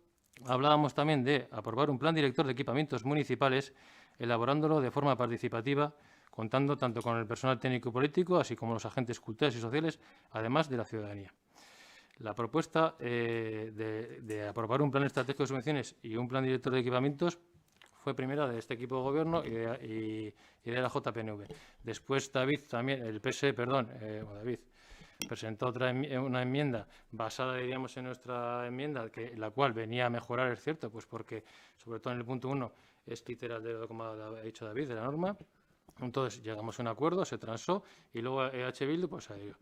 hablábamos también de aprobar un plan director de equipamientos municipales, elaborándolo de forma participativa, contando tanto con el personal técnico y político, así como los agentes culturales y sociales, además de la ciudadanía. La propuesta de aprobar un plan estratégico de subvenciones y un plan director de equipamientos fue primera de este equipo de gobierno y de la JPNV. Después David también, David presentó una enmienda basada, diríamos, en nuestra enmienda, la cual venía a mejorar, es cierto, pues porque, sobre todo en el punto 1, es literal de lo que ha dicho David, de la norma. Entonces llegamos a un acuerdo, se transó y luego EH Bildu pues adhirió.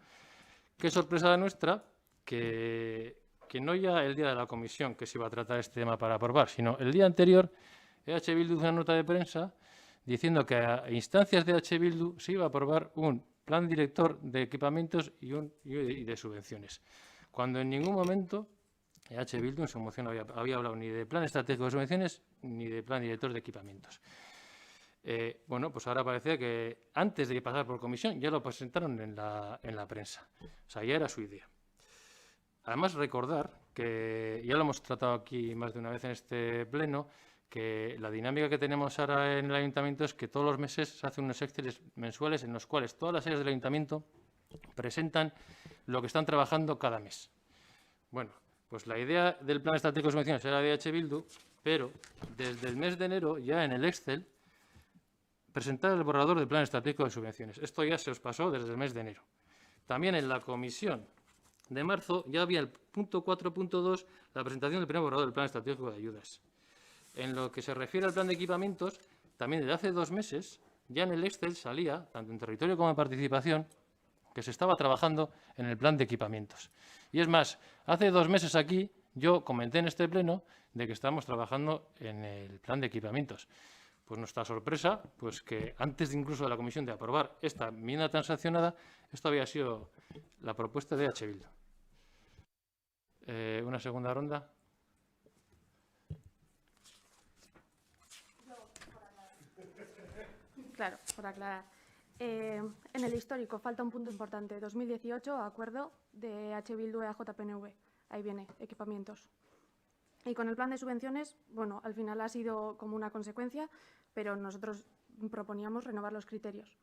Qué sorpresa la nuestra que no ya el día de la comisión que se iba a tratar este tema para aprobar, sino el día anterior EH Bildu hizo una nota de prensa diciendo que a instancias de EH Bildu se iba a aprobar un plan director de equipamientos y de subvenciones, cuando en ningún momento EH Bildu en su moción había hablado ni de plan estratégico de subvenciones ni de plan director de equipamientos. Bueno, pues ahora parece que antes de pasar por comisión ya lo presentaron en la prensa. O sea, ya era su idea. Además, recordar que ya lo hemos tratado aquí más de una vez en este pleno, que la dinámica que tenemos ahora en el ayuntamiento es que todos los meses se hacen unos Exceles mensuales en los cuales todas las áreas del ayuntamiento presentan lo que están trabajando cada mes. Bueno, pues la idea del plan estratégico de subvenciones era de EH Bildu, pero desde el mes de enero ya en el Excel presentar el borrador del plan estratégico de subvenciones. Esto ya se os pasó desde el mes de enero. También en la comisión de marzo ya había el punto 4.2, la presentación del primer borrador del plan estratégico de ayudas. En lo que se refiere al plan de equipamientos, también desde hace 2 meses, ya en el Excel salía, tanto en territorio como en participación, que se estaba trabajando en el plan de equipamientos. Y es más, hace 2 meses aquí yo comenté en este pleno de que estábamos trabajando en el plan de equipamientos. Pues nuestra sorpresa, pues que antes de incluso de la comisión de aprobar esta enmienda transaccionada, esto había sido la propuesta de EH Bildu. Una segunda ronda. Claro, por aclarar. En el histórico falta un punto importante. 2018, acuerdo de H. Bildu e AJPNV. Ahí viene, equipamientos. Y con el plan de subvenciones, bueno, al final ha sido como una consecuencia, pero nosotros proponíamos renovar los criterios.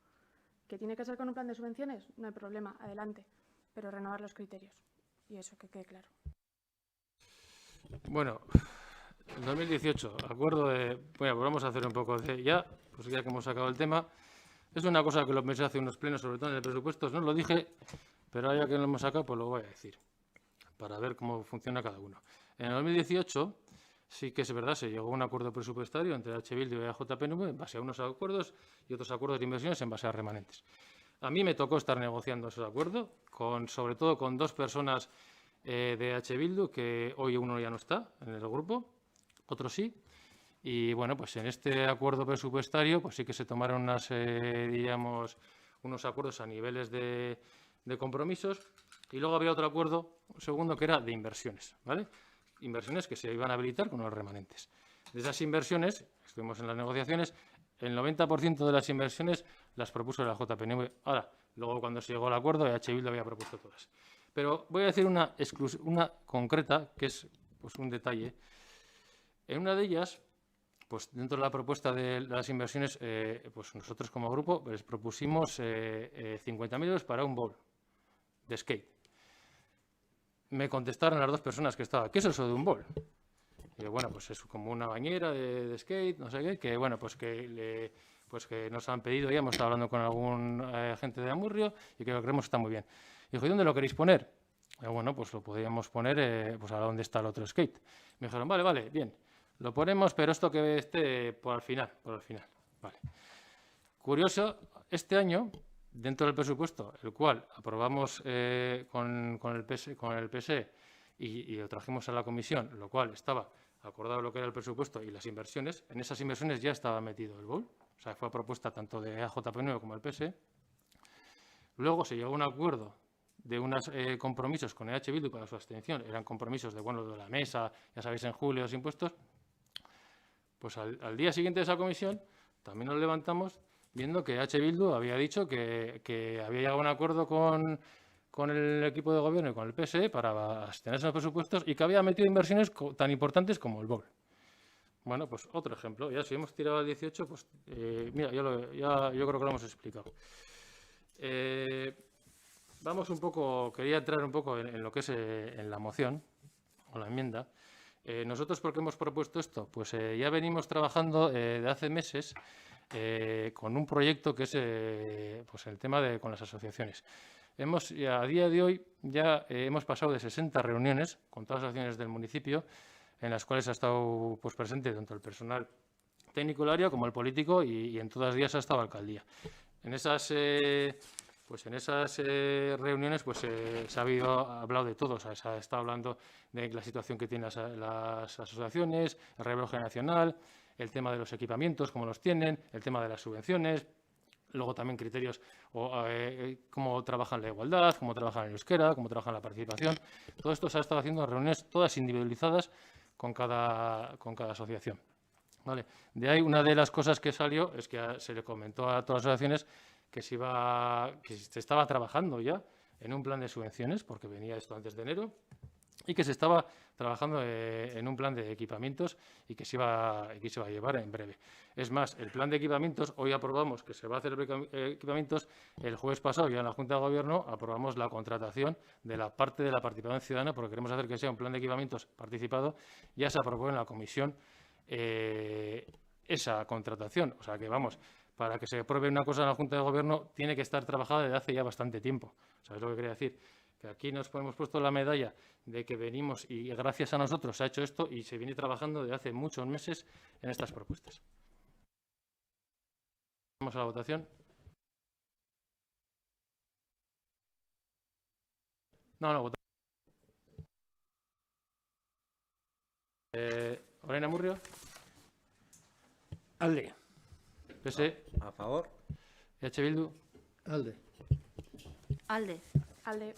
¿Que tiene que ser con un plan de subvenciones? No hay problema, adelante. Pero renovar los criterios. Y eso, que quede claro. Bueno, 2018, acuerdo de... Bueno, pues vamos a hacer un poco de... Ya que hemos sacado el tema, es una cosa que lo pensé hace unos plenos, sobre todo en el presupuesto, no lo dije, pero ya que lo hemos sacado, pues lo voy a decir, para ver cómo funciona cada uno. En el 2018 sí que es verdad, se llegó a un acuerdo presupuestario entre H. Bildu y AJPNV en base a unos acuerdos y otros acuerdos de inversiones en base a remanentes. A mí me tocó estar negociando esos acuerdos, sobre todo con 2 personas de H. Bildu, que hoy uno ya no está en el grupo, otro sí. Y bueno, pues en este acuerdo presupuestario pues sí que se tomaron diríamos, unos acuerdos a niveles de compromisos, y luego había otro acuerdo, segundo, que era de inversiones, ¿vale? Inversiones que se iban a habilitar con los remanentes. De esas inversiones, estuvimos en las negociaciones, el 90% de las inversiones las propuso la JPNV. Ahora, luego cuando se llegó al acuerdo, EH Bildu había propuesto todas. Pero voy a decir una concreta, que es pues un detalle. En una de ellas, pues dentro de la propuesta de las inversiones, pues nosotros como grupo les propusimos 50.000 euros para un bowl de skate. Me contestaron las 2 personas que estaban, ¿qué es eso de un bowl? Y yo, bueno, pues es como una bañera de skate, no sé qué, que bueno, pues que nos han pedido, ya hemos estado hablando con algún agente de Amurrio y que lo creemos que está muy bien. Y dijo, ¿y dónde lo queréis poner? Y yo, bueno, pues lo podríamos poner pues a donde está el otro skate. Me dijeron, vale, bien. Lo ponemos, pero esto que esté por al final. Vale. Curioso, este año, dentro del presupuesto, el cual aprobamos con el PSE y lo trajimos a la comisión, lo cual estaba acordado lo que era el presupuesto y las inversiones, en esas inversiones ya estaba metido el BOL, o sea, fue propuesta tanto de AJPNV como el PSE. Luego se llegó a un acuerdo de unos compromisos con EH Bildu para su abstención, eran compromisos de la mesa, ya sabéis, en julio, los impuestos. Pues al día siguiente de esa comisión también nos levantamos viendo que EH Bildu había dicho que había llegado a un acuerdo con el equipo de gobierno y con el PSE para abstenerse en los presupuestos y que había metido inversiones tan importantes como el BOL. Bueno, pues otro ejemplo. Ya si hemos tirado al 18, pues mira, yo creo que lo hemos explicado. Vamos un poco, quería entrar un poco en lo que es en la moción o la enmienda. Nosotros, ¿por qué hemos propuesto esto? Pues ya venimos trabajando de hace meses con un proyecto que es pues el tema con las asociaciones. A día de hoy ya hemos pasado de 60 reuniones con todas las asociaciones del municipio, en las cuales ha estado pues presente tanto el personal técnico del área como el político y en todas ellas ha estado la alcaldía. En esas reuniones pues se ha hablado de todo, o sea, se ha estado hablando de la situación que tienen las asociaciones, el relevo generacional, el tema de los equipamientos, cómo los tienen, el tema de las subvenciones, luego también criterios o cómo trabajan la igualdad, cómo trabajan el euskera, cómo trabajan la participación. Todo esto se ha estado haciendo en reuniones todas individualizadas con cada asociación. ¿Vale? De ahí una de las cosas que salió es que se le comentó a todas las asociaciones que se estaba trabajando ya en un plan de subvenciones, porque venía esto antes de enero, y que se estaba trabajando en un plan de equipamientos y que se iba a llevar en breve. Es más, el plan de equipamientos, hoy aprobamos que se va a hacer equipamientos, el jueves pasado ya en la Junta de Gobierno aprobamos la contratación de la parte de la participación ciudadana, porque queremos hacer que sea un plan de equipamientos participado, ya se aprobó en la comisión esa contratación. O sea que, vamos, para que se apruebe una cosa en la Junta de Gobierno tiene que estar trabajada desde hace ya bastante tiempo. ¿Sabes lo que quería decir? Que aquí nos hemos puesto la medalla de que venimos y gracias a nosotros se ha hecho esto y se viene trabajando desde hace muchos meses en estas propuestas. Vamos a la votación. No, votación. Lorena Murrio. Alde. PS. A favor. EH Bildu. Alde. Alde. Alde.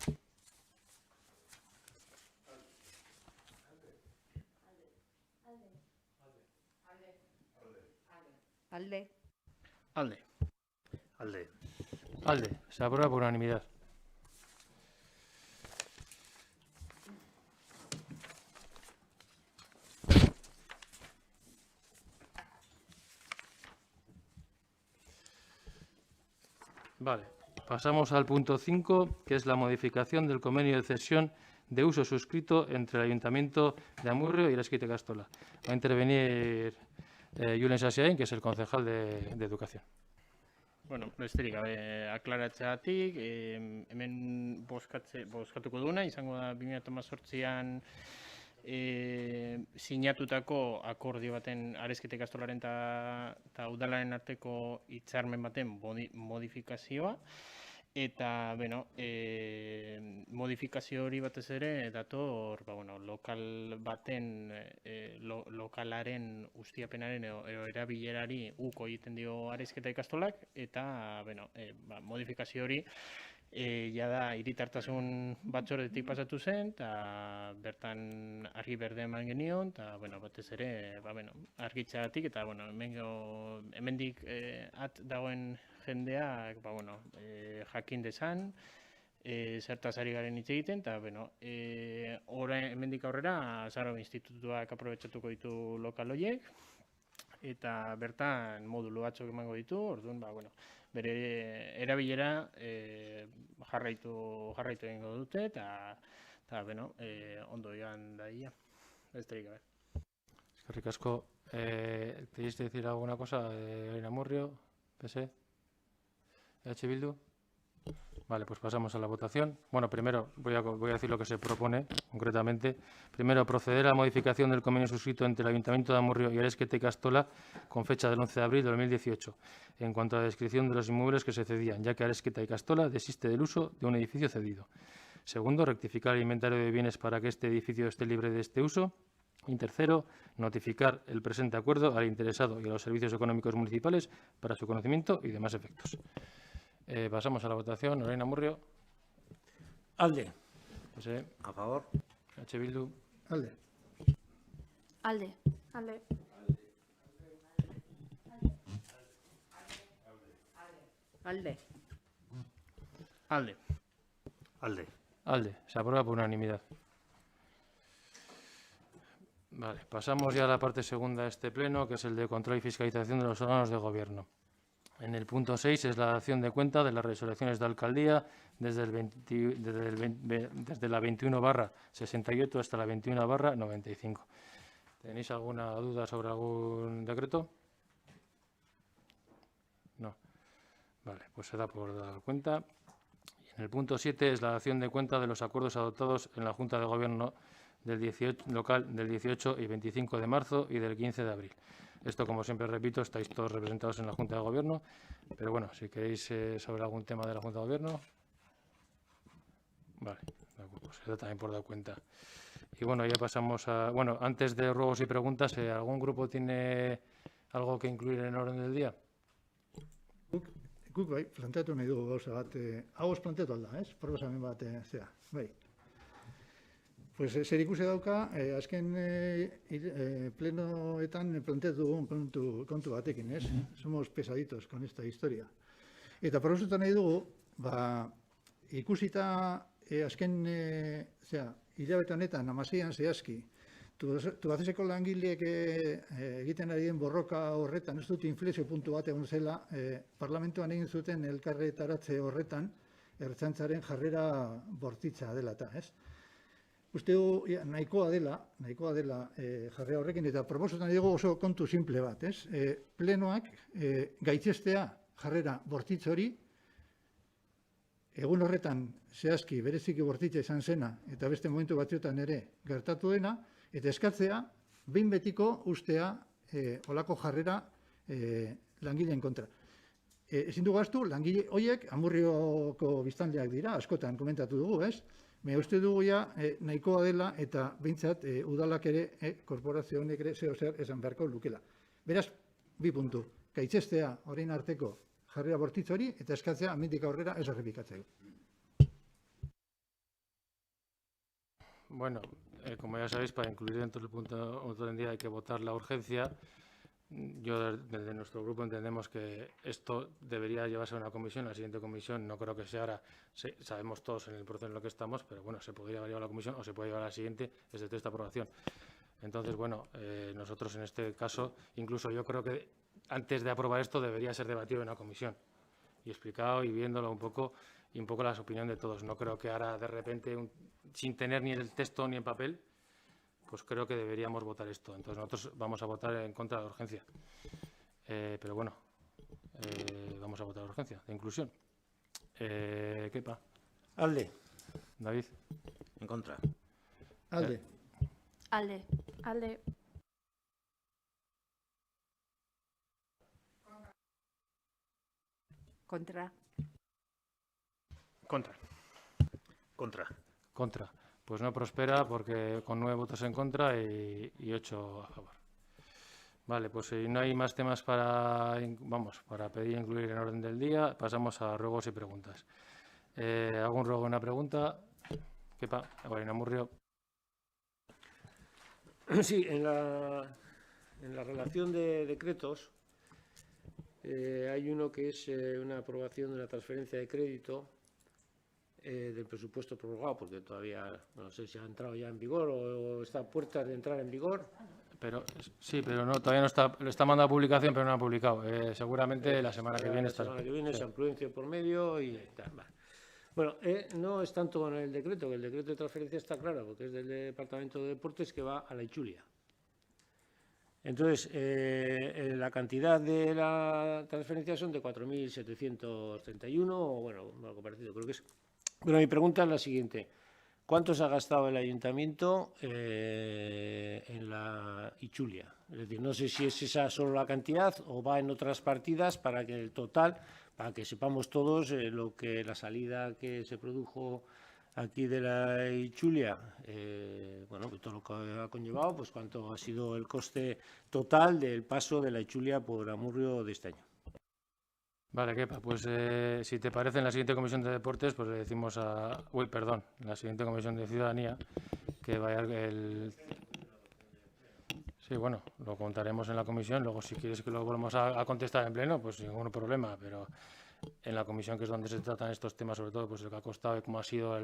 Alde. Alde. Alde. Alde. Se aprueba por unanimidad. Vale, pasamos al punto 5, que es la modificación del convenio de cesión de uso suscrito entre el Ayuntamiento de Amurrio y Erazkite Ikastola. Va a intervenir Julen Sasiain, que es el concejal de Educación. Bueno, besterik gabe aklaratzeagatik, hemen bozkatuko duna, izango da 2018an sinatutako akordio baten Arezkite Ikastolaren eta udalaren arteko hitzarmen baten modifikazioa. Eta, bueno, modifikazio hori batez ere dator, lokal baten, lokalaren ustiapenaren edo erabilerari uko egiten dio Arezketa Ikastolak, eta, modifikazio hori jada hiritartasun batzordetik pasatu zen, eta bertan argi berde eman genion, eta, batez ere, argitzeagatik, eta, hemendik at dagoen jendeak, jakin dezan, zertaz ari garen hitz egiten, eta, hemendik aurrera, Zarago Institutuak aprobetxatuko ditu lokal horiek, eta bertan modulu batzuk emango ditu, orduan, bere erabilera jarraitu egingo dute, eta ondo joan daia, besterik gabe. Eskerrik asko. ¿Queréis decir alguna cosa de Lorena Murrio? PS. EH Bildu. Vale, pues pasamos a la votación. Bueno, primero voy a decir lo que se propone concretamente. Primero, proceder a la modificación del convenio suscrito entre el Ayuntamiento de Amurrio y Arezketa Ikastola con fecha del 11 de abril de 2018 en cuanto a la descripción de los inmuebles que se cedían, ya que Arezketa Ikastola desiste del uso de un edificio cedido. Segundo, rectificar el inventario de bienes para que este edificio esté libre de este uso. Y tercero, notificar el presente acuerdo al interesado y a los servicios económicos municipales para su conocimiento y demás efectos. Pasamos a la votación. Lorena Murrio. Alde. José. A favor. EH Bildu. Alde. Alde. Alde. Alde. Alde. Alde. Alde. Se aprueba por unanimidad. Vale, pasamos ya a la parte segunda de este pleno, que es el de control y fiscalización de los órganos de gobierno. En el punto 6 es la dación de cuenta de las resoluciones de alcaldía desde la 21/68 hasta la 21/95. ¿Tenéis alguna duda sobre algún decreto? No. Vale, pues se da por dada cuenta. Y en el punto 7 es la dación de cuenta de los acuerdos adoptados en la Junta de Gobierno del 18 y 25 de marzo y del 15 de abril. Esto, como siempre repito, estáis todos representados en la Junta de Gobierno, pero bueno, si queréis sobre algún tema de la Junta de Gobierno. Vale, de acuerdo, pues eso también por dar cuenta. Y bueno, ya pasamos a... Bueno, antes de ruegos y preguntas, ¿algún grupo tiene algo que incluir en el orden del día? Guk bai, planteatu nahi dugu gauza bat, hau planteatu alda, ez? Proposamen bat, zea, bai. Pues zer ikusi dauka, azken plenoetan planteatu dugun kontu batekin, ez? Somos pesaditos con esta historia. Eta proposatu nahi dugu, ikusita azken, hilabete honetan, 16an zehazki, Tubacexeko langileek egiten ari den borroka horretan, ez dut inflexio puntu bat egon zela, parlamentuan egin zuten elkarretaratze horretan, ertzaintzaren jarrera bortitza dela eta, ez? Uste nahikoa dela jarrera horrekin, eta proposatzen dugu oso kontu simple bat, ez? Plenoak gaitzestea jarrera bortitz hori, egun horretan zehazki bereziki bortitza izan zena, eta beste momentu batzuetan ere gertatu dena, eta eskatzea, behin betiko ustea olako jarrera langileen kontra. Ezin dugu ahaztu, langile horiek Amurrioko biztanleak dira, askotan komentatu dugu, ez? Me uste dugu ja nahikoa dela eta behintzat udalak ere, korporazio honek ere zer esan beharko lukela. Beraz, 2 puntu, gaitzestea orain arteko jarrera bortitz hori eta eskatzea hemendik aurrera ez errepikatzeko. Bueno, como ya sabéis, para incluir dentro del punto del día hay que votar la urgencia. Desde nuestro grupo entendemos que esto debería llevarse a una comisión, la siguiente comisión, no creo que sea ahora, sabemos todos en el proceso en el que estamos, pero bueno, se podría llevar a la comisión o se puede llevar a la siguiente desde esta aprobación. Entonces, bueno, nosotros en este caso, incluso yo creo que antes de aprobar esto debería ser debatido en una comisión y explicado y viéndolo un poco y un poco las opiniones de todos. No creo que ahora de repente, sin tener ni el texto ni el papel, pues creo que deberíamos votar esto. Entonces nosotros vamos a votar en contra de la urgencia. Pero bueno, vamos a votar la urgencia de inclusión. Kepa. Alde. David. En contra. Alde. Alde. Alde. Contra. Contra. Contra. Contra. Pues no prospera porque con 9 votos en contra y 8 a favor. Vale, pues si no hay más temas para pedir incluir en orden del día, pasamos a ruegos y preguntas. ¿Algún ruego, una pregunta? Kepa, bueno, Amurrio. Sí, en la relación de decretos hay uno que es una aprobación de una transferencia de crédito del presupuesto prorrogado, porque todavía no sé si ha entrado ya en vigor o está a puertas de entrar en vigor. Pero sí, pero no, todavía no está, lo está mandando a publicación, pero no ha publicado. Seguramente la semana que viene estará. La semana que viene, sí. San Prudencio por medio y tal. Vale. Bueno, no es tanto con el decreto, que el decreto de transferencia está claro, porque es del Departamento de Deportes que va a la Ichulia. Entonces, la cantidad de la transferencia son de 4.731, o bueno, algo parecido, creo que es. Bueno, mi pregunta es la siguiente. ¿Cuánto se ha gastado el ayuntamiento en la Ichulia? Es decir, no sé si es esa solo la cantidad o va en otras partidas para que el total, para que sepamos todos lo que la salida que se produjo aquí de la Ichulia, bueno, pues todo lo que ha conllevado, pues cuánto ha sido el coste total del paso de la Ichulia por Amurrio de este año. Vale, Kepa, pues si te parece, en la siguiente comisión de deportes, pues le decimos en la siguiente comisión de ciudadanía, que vaya el... Sí, bueno, lo contaremos en la comisión, luego si quieres que lo volvamos a contestar en pleno, pues ningún problema, pero en la comisión, que es donde se tratan estos temas, sobre todo, pues lo que ha costado y cómo ha sido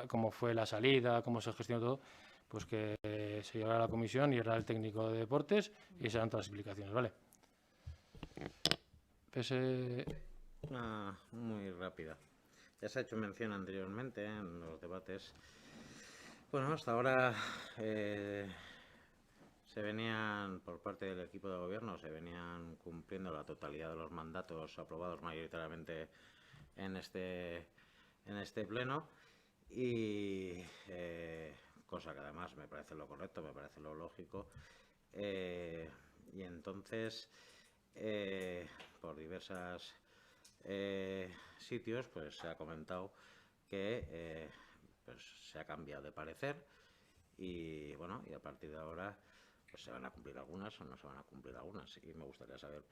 cómo fue la salida, cómo se gestionó todo, pues que se llevará a la comisión y hará el técnico de deportes y serán todas las explicaciones, ¿vale? Muy rápida. Ya se ha hecho mención anteriormente en los debates. Bueno, hasta ahora se venían, por parte del equipo de gobierno, se venían cumpliendo la totalidad de los mandatos aprobados mayoritariamente en este pleno y cosa que además me parece lo correcto, me parece lo lógico. Y entonces, por diversos sitios, pues se ha comentado que pues se ha cambiado de parecer y bueno, y a partir de ahora pues se van a cumplir algunas o no se van a cumplir algunas. Y me gustaría saber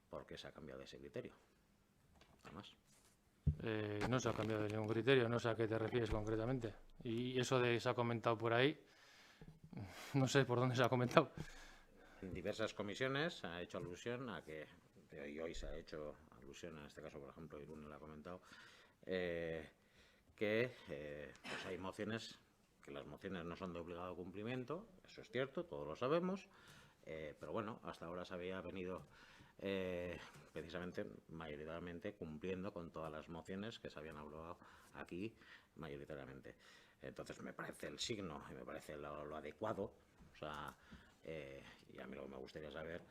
por qué se ha cambiado ese criterio. Nada más. No se ha cambiado ningún criterio, no sé a qué te refieres concretamente. Y eso de se ha comentado por ahí, no sé por dónde se ha comentado. En diversas comisiones se ha hecho alusión a que, y hoy se ha hecho alusión, en este caso, por ejemplo, Irune lo ha comentado, que pues hay mociones, que las mociones no son de obligado cumplimiento, eso es cierto, todos lo sabemos, pero bueno, hasta ahora se había venido precisamente, mayoritariamente, cumpliendo con todas las mociones que se habían aprobado aquí, mayoritariamente. Entonces me parece el signo y me parece lo adecuado, o sea, y a mí lo que me gustaría saber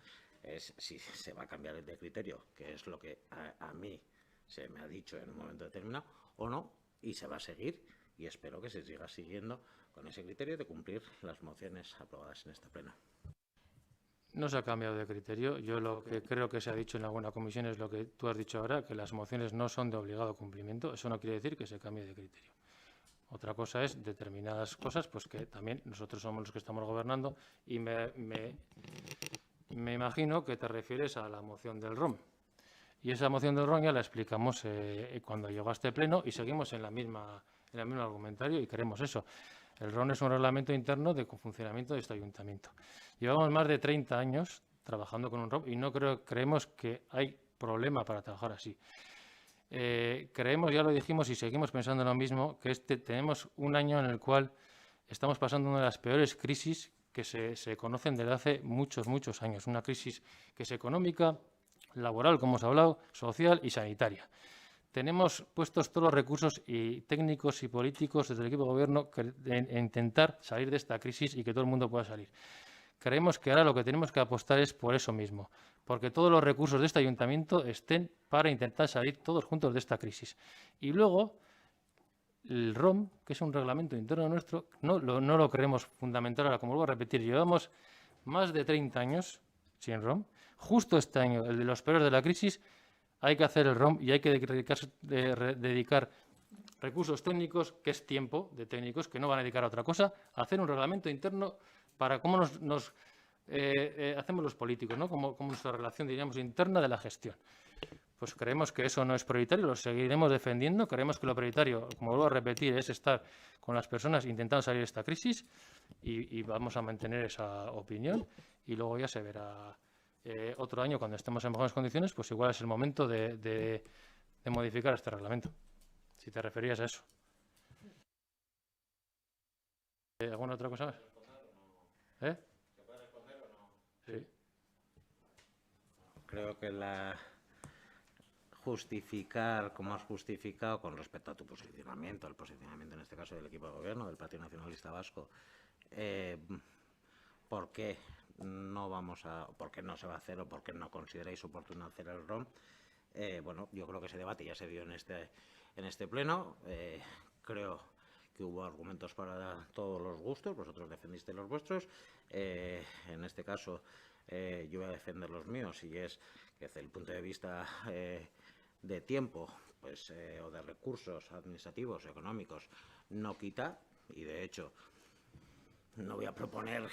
es si se va a cambiar de criterio, que es lo que a mí se me ha dicho en un momento determinado, o no, y se va a seguir, y espero que se siga siguiendo con ese criterio de cumplir las mociones aprobadas en este pleno. No se ha cambiado de criterio. Yo lo que creo que se ha dicho en alguna comisión es lo que tú has dicho ahora, que las mociones no son de obligado cumplimiento. Eso no quiere decir que se cambie de criterio. Otra cosa es determinadas cosas, pues que también nosotros somos los que estamos gobernando y me imagino que te refieres a la moción del ROM. Y esa moción del ROM ya la explicamos cuando llegó a este pleno y seguimos en el mismo argumentario y queremos eso. El ROM es un reglamento interno de funcionamiento de este ayuntamiento. Llevamos más de 30 años trabajando con un ROM y no creemos que hay problema para trabajar así. Creemos, ya lo dijimos y seguimos pensando lo mismo, que tenemos un año en el cual estamos pasando una de las peores crisis que se conocen desde hace muchos años. Una crisis que es económica, laboral, como os he hablado, social y sanitaria. Tenemos puestos todos los recursos y técnicos y políticos desde el equipo de gobierno en intentar salir de esta crisis y que todo el mundo pueda salir. Creemos que ahora lo que tenemos que apostar es por eso mismo, porque todos los recursos de este ayuntamiento estén para intentar salir todos juntos de esta crisis. Y luego, el ROM, que es un reglamento interno nuestro, no lo creemos fundamental. Ahora, como vuelvo a repetir, llevamos más de 30 años sin ROM. Justo este año, el de los peores de la crisis, hay que hacer el ROM y hay que dedicar recursos técnicos, que es tiempo de técnicos, que no van a dedicar a otra cosa, a hacer un reglamento interno para cómo nos hacemos los políticos, ¿no? Como nuestra relación, diríamos, interna de la gestión. Pues creemos que eso no es prioritario, lo seguiremos defendiendo. Creemos que lo prioritario, como vuelvo a repetir, es estar con las personas intentando salir de esta crisis y vamos a mantener esa opinión y luego ya se verá otro año cuando estemos en mejores condiciones, pues igual es el momento de modificar este reglamento, si te referías a eso. ¿Alguna otra cosa más? ¿Se puede responder o no? Sí. Creo que justificar, como has justificado con respecto a tu posicionamiento, al posicionamiento en este caso del equipo de gobierno, del Partido Nacionalista Vasco, ¿por qué por qué no se va a hacer o por qué no consideráis oportuno hacer el ROM? Bueno, yo creo que ese debate ya se dio en este pleno. Creo que hubo argumentos para todos los gustos, vosotros defendiste los vuestros. En este caso, yo voy a defender los míos, y es que desde el punto de vista de tiempo, pues, o de recursos administrativos, económicos, no quita, y de hecho no voy a proponer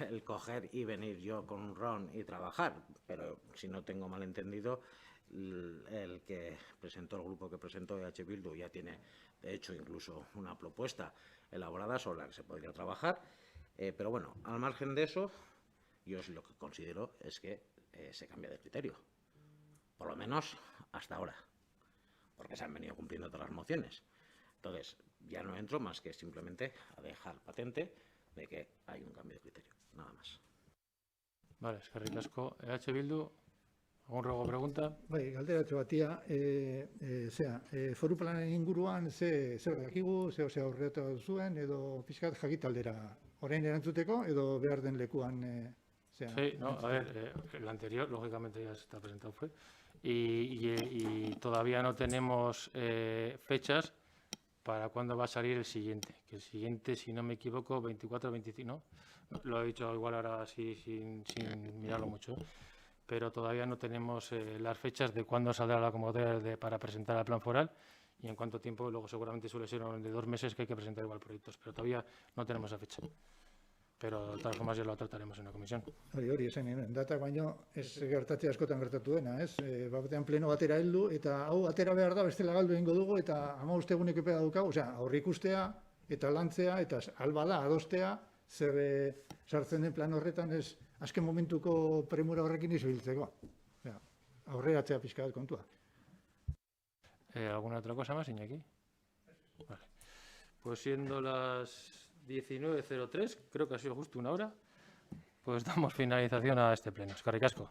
el coger y venir yo con un ROM y trabajar, pero si no tengo malentendido, el que presentó, el grupo que presentó EH Bildu ya tiene, de hecho, incluso una propuesta elaborada sobre la que se podría trabajar, pero bueno, al margen de eso, yo lo que considero es que se cambia de criterio, por lo menos hasta ahora, porque se han venido cumpliendo todas las mociones. Entonces, ya no entro más que simplemente a dejar patente de que hay un cambio de criterio, nada más. Vale, eskerrik asko. EH Bildu, ¿algún ruego o pregunta? Bai, galderatxo batia, foru planen inguruan zer dakigu, ze aurreta zuen, edo pixkat jakitaldera orain erantzuteko, edo behar den lekuan Sí, no, a ver, el anterior, lógicamente, ya está presentado, y todavía no tenemos fechas para cuándo va a salir el siguiente. Que el siguiente, si no me equivoco, 24 o 25, ¿no? Lo he dicho igual ahora así sin mirarlo mucho, pero todavía no tenemos las fechas de cuándo saldrá la convocatoria para presentar el plan foral y en cuánto tiempo. Luego seguramente suele ser de 2 meses que hay que presentar igual proyectos, pero todavía no tenemos esa fecha. Pero de todas formas ya lo trataremos en la comisión. Hori esan nuen, datak baino ez gertatzea askotan gertatu dena, ez? Batean pleno batera heldu, eta hau atera behar da, bestela galdu egingo dugu, eta 15 eguneko epea daukagu, osea, aurreikustea, eta lantzea, eta alba da, adostea, zer sartzen den plan horretan, ez azken momentuko premura horrekin izubiltzeko. Osea, aurreratzea pixka bat kontua. ¿Alguna otra cosa más, Iñaki? Vale. Pues siendo las 19:03, creo que ha sido justo una hora, pues damos finalización a este pleno. Eskerrik asko.